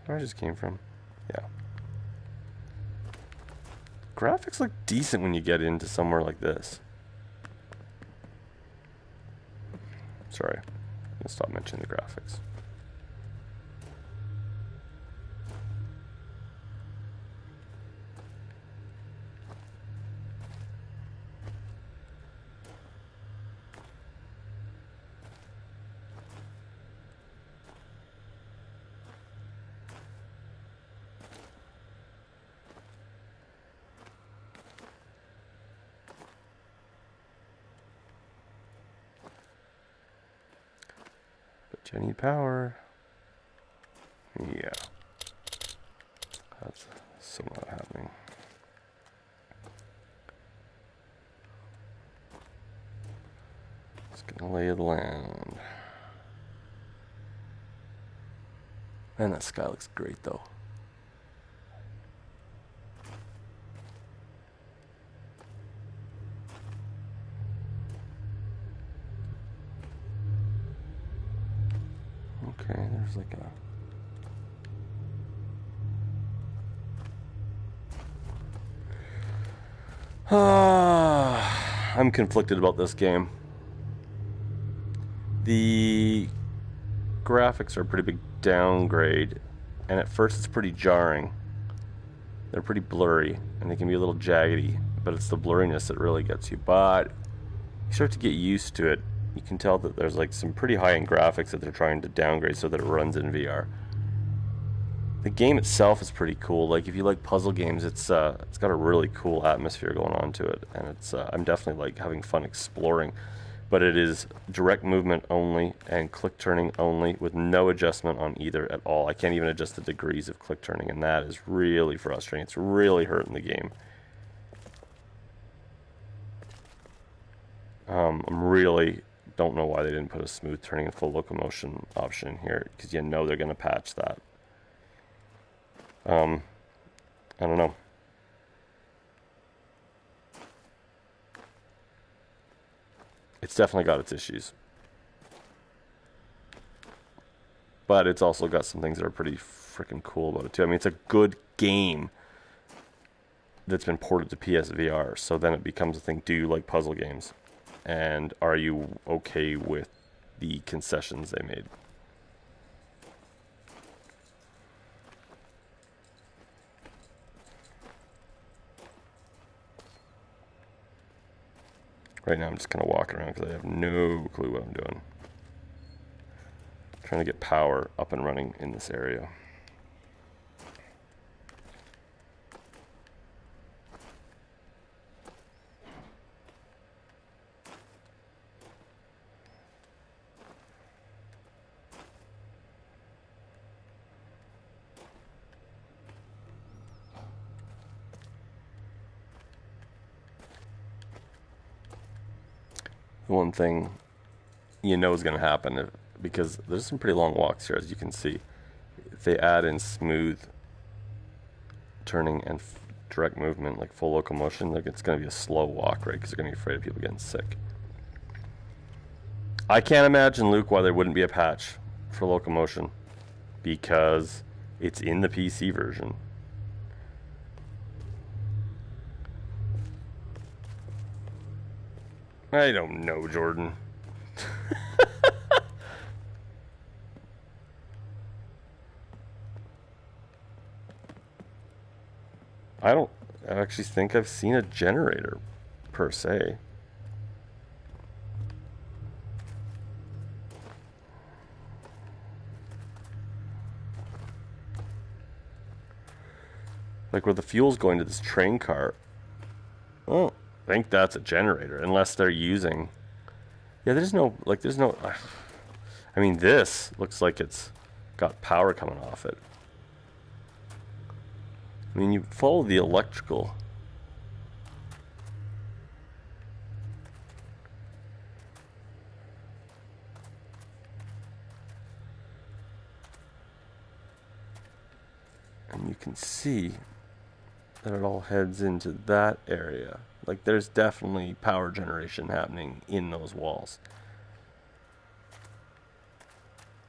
Where I just came from? Yeah. Graphics look decent when you get into somewhere like this. Sorry, I'm gonna stop mentioning the graphics. Do I need power? Yeah. That's so not happening. Just gonna lay the land. Man, that sky looks great though. Okay, there's like a... I'm conflicted about this game. The graphics are a pretty big downgrade, and at first it's pretty jarring. They're pretty blurry, and they can be a little jaggedy, but it's the blurriness that really gets you. But you start to get used to it. You can tell that there's like some pretty high-end graphics that they're trying to downgrade so that it runs in VR. The game itself is pretty cool. Like if you like puzzle games, it's got a really cool atmosphere going on to it, and it's I'm definitely like having fun exploring. But it is direct movement only and click turning only, with no adjustment on either at all. I can't even adjust the degrees of click turning, and that is really frustrating. It's really hurting the game. I'm really don't know why they didn't put a smooth turning and full locomotion option in here, because you know they're going to patch that. I don't know. It's definitely got its issues. But it's also got some things that are pretty freaking cool about it too. I mean, it's a good game that's been ported to PSVR, so then it becomes a thing. Do you like puzzle games? And are you okay with the concessions they made? Right now I'm just kind of walking around because I have no clue what I'm doing. Trying to get power up and running in this area. The one thing you know is going to happen, because there's some pretty long walks here, as you can see. If they add in smooth turning and direct movement, like full locomotion, like it's going to be a slow walk, right? Because they're going to be afraid of people getting sick. I can't imagine, Luke, why there wouldn't be a patch for locomotion, because it's in the PC version. I don't know, Jordan. I don't actually think I've seen a generator, per se. Like where the fuel's going to this train car. Oh, I think that's a generator, unless they're using... Yeah, there's no... I mean, this looks like it's got power coming off it. I mean, you follow the electrical. And you can see that it all heads into that area. Like, there's definitely power generation happening in those walls.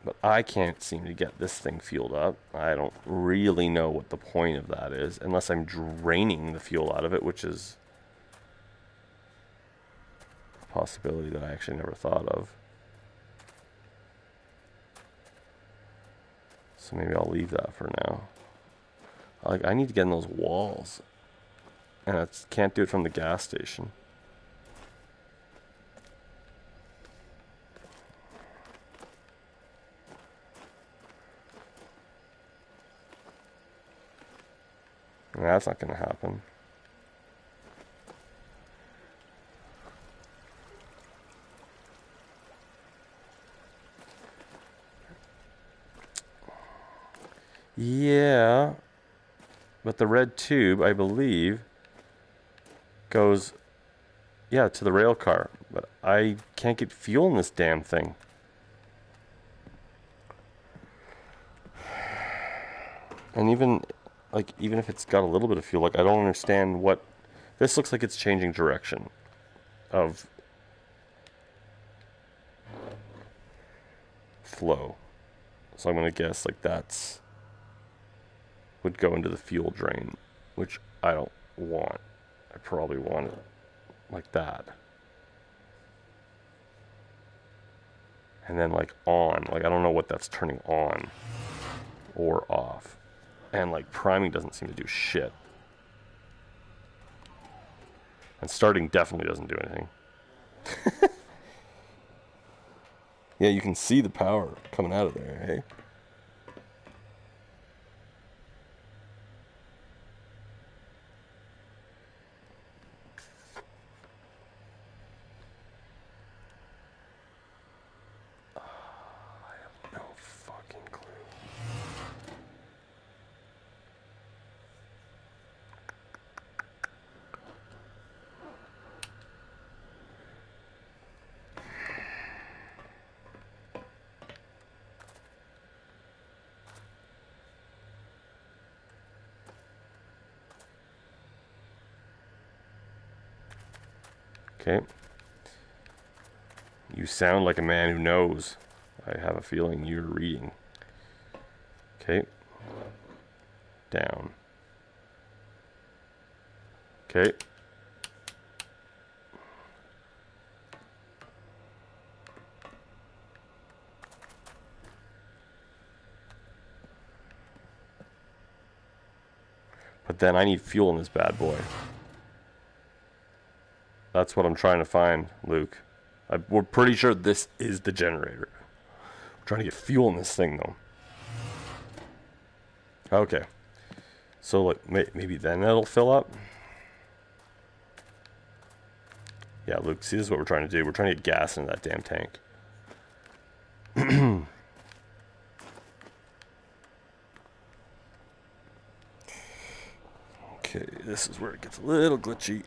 But I can't seem to get this thing fueled up. I don't really know what the point of that is, unless I'm draining the fuel out of it, which is a possibility that I actually never thought of. So maybe I'll leave that for now. Like, I need to get in those walls, and I can't do it from the gas station. That's not going to happen. Yeah, but the red tube, I believe, goes, yeah, to the rail car. But I can't get fuel in this damn thing. And even if it's got a little bit of fuel, like, I don't understand what... This looks like it's changing direction of flow. So I'm going to guess, like, that's... would go into the fuel drain, which I don't want. I probably want it like that. And then, like, on. Like, I don't know what that's turning on or off. And, like, priming doesn't seem to do shit. And starting definitely doesn't do anything. Yeah, you can see the power coming out of there, hey? I have no fucking clue. Okay. You sound like a man who knows. I have a feeling you're reading. Okay. Down. Okay. But then I need fuel in this bad boy. That's what I'm trying to find, Luke. We're pretty sure this is the generator. We're trying to get fuel in this thing, though. Okay. So, like, maybe then it'll fill up? Yeah, Luke, see, this is what we're trying to do. We're trying to get gas into that damn tank. Okay, this is where it gets a little glitchy.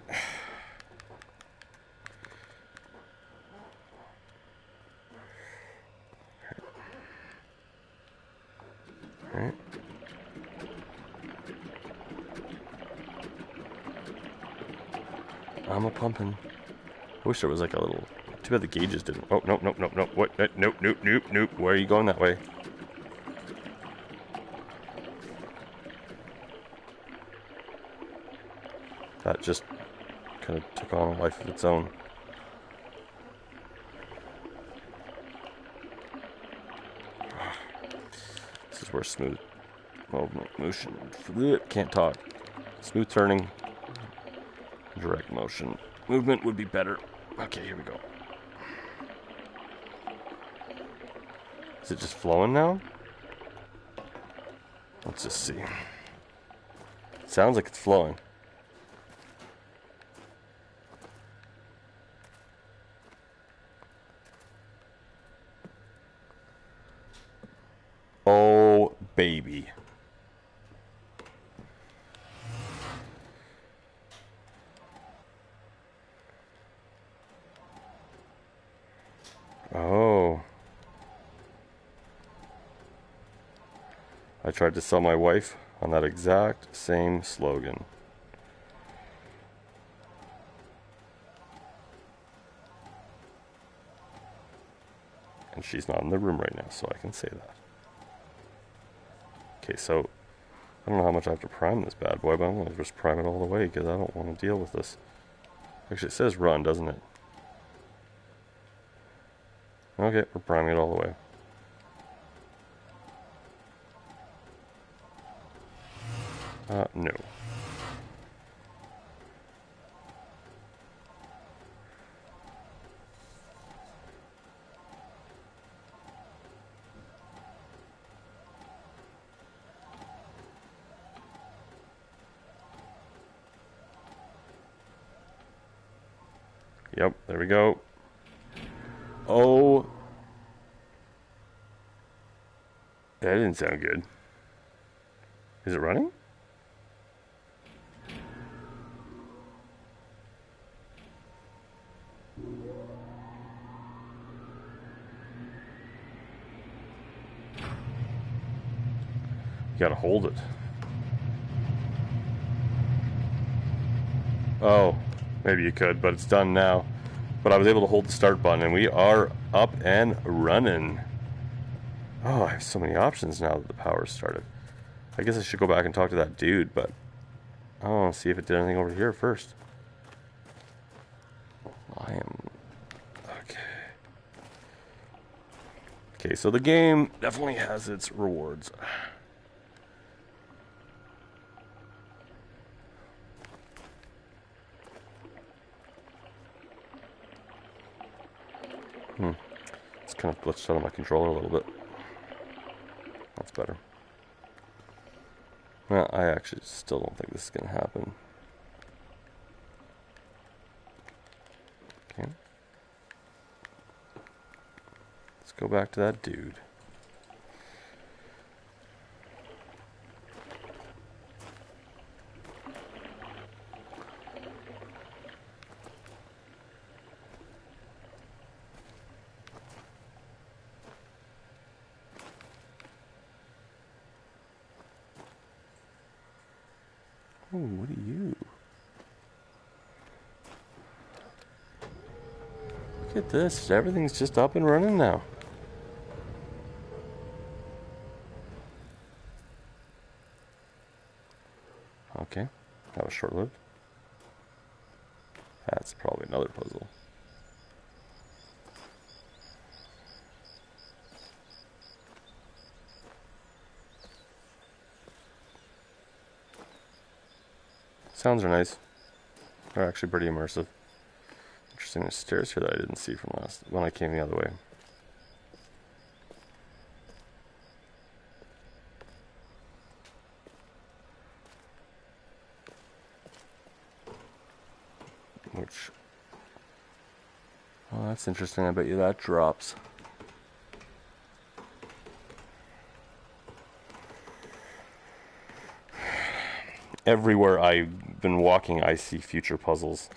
Alright. I'm a pumping. I wish there was like a little... Too bad the gauges didn't... Oh, nope. What? Nope. Where are you going that way? That just kind of took on a life of its own. This is where smooth motion... Can't talk. Smooth turning. Direct motion. Movement would be better. Okay, here we go. Is it just flowing now? Let's just see. Sounds like it's flowing. Oh, baby. Oh. I tried to sell my wife on that exact same slogan. And she's not in the room right now, so I can say that. Okay, so I don't know how much I have to prime this bad boy, but I'm going to just prime it all the way because I don't want to deal with this. Actually, it says run, doesn't it? Okay, we're priming it all the way. No. Yep, there we go. Oh. That didn't sound good. Is it running? You gotta hold it. Oh, maybe you could, but it's done now. But I was able to hold the start button, and we are up and running. Oh, I have so many options now that the power's started. I guess I should go back and talk to that dude, but I want to see if it did anything over here first. I am... Okay. Okay, so the game definitely has its rewards. It's kind of glitched out of my controller a little bit. That's better. Well, I actually still don't think this is going to happen. Okay. Let's go back to that dude. Oh, what are you? Look at this. Everything's just up and running now. Okay. That was short-lived. That's probably another puzzle. Sounds are nice. They're actually pretty immersive. Interesting, there's stairs here that I didn't see from when I came the other way. Which... Oh, that's interesting. I bet you that drops. Everywhere I've been walking, I see future puzzles.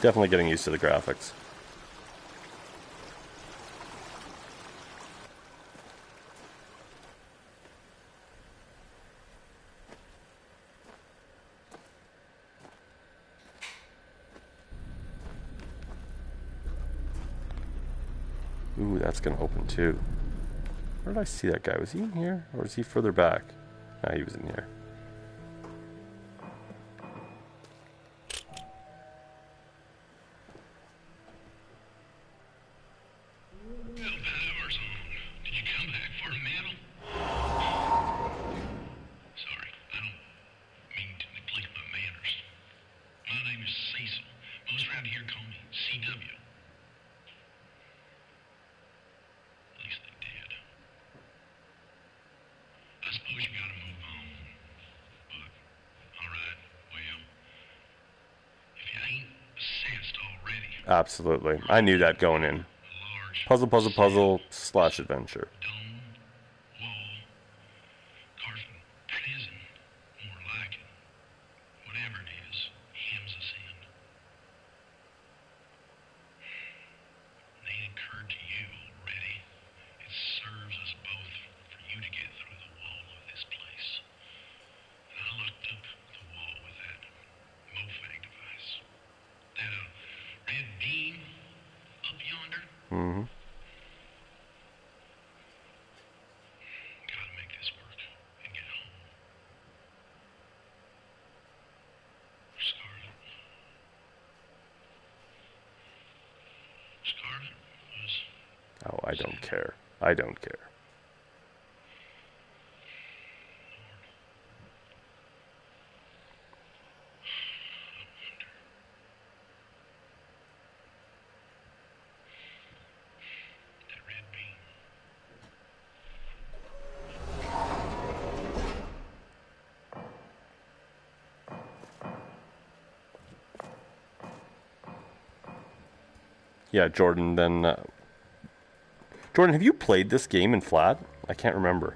Definitely getting used to the graphics. Ooh, that's gonna open too. Where did I see that guy? Was he in here? Or is he further back? Nah, he was in here. Power's on. Did you come back for a medal? Sorry, I don't mean to neglect my manners. My name is Cecil. Most around here call me CW. At least they did. I suppose you gotta move on. But, alright, well, if you ain't assessed already, Absolutely. I knew that going in. a large Puzzle, puzzle, puzzle, slash adventure. dome, wall, carving, prison, more like it. Whatever it is, hems us in. They occurred to you already. It serves us both for you to get through the wall of this place. And I looked up the wall with that MoFag device. That red beam up yonder. Mm-hmm. Gotta make this work and get home. For Scarlet. Scarlet was Oh, I don't care. I don't care. Yeah, Jordan, then... Jordan, have you played this game in flat? I can't remember.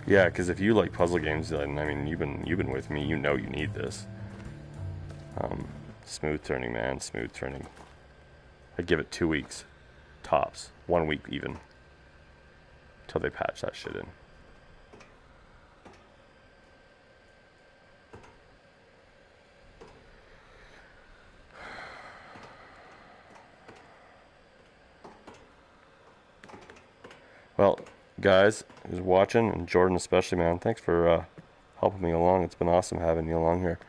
Yeah, because if you like puzzle games, then I mean, you've been with me. You know you need this. Smooth turning, man, smooth turning. I'd give it 2 weeks, tops, 1 week even, till they patch that shit in. Well, guys who's watching, and Jordan especially, man, thanks for helping me along. It's been awesome having you along here.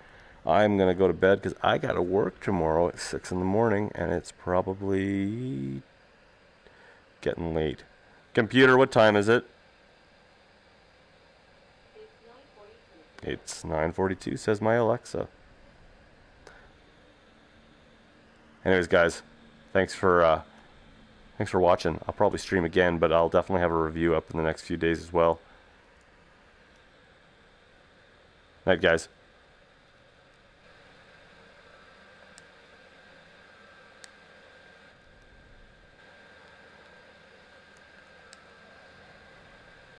I'm going to go to bed because I got to work tomorrow at 6 in the morning, and it's probably getting late. Computer, what time is it? It's 9:42, says my Alexa. Anyways, guys, thanks for watching. I'll probably stream again, but I'll definitely have a review up in the next few days as well. Night, guys.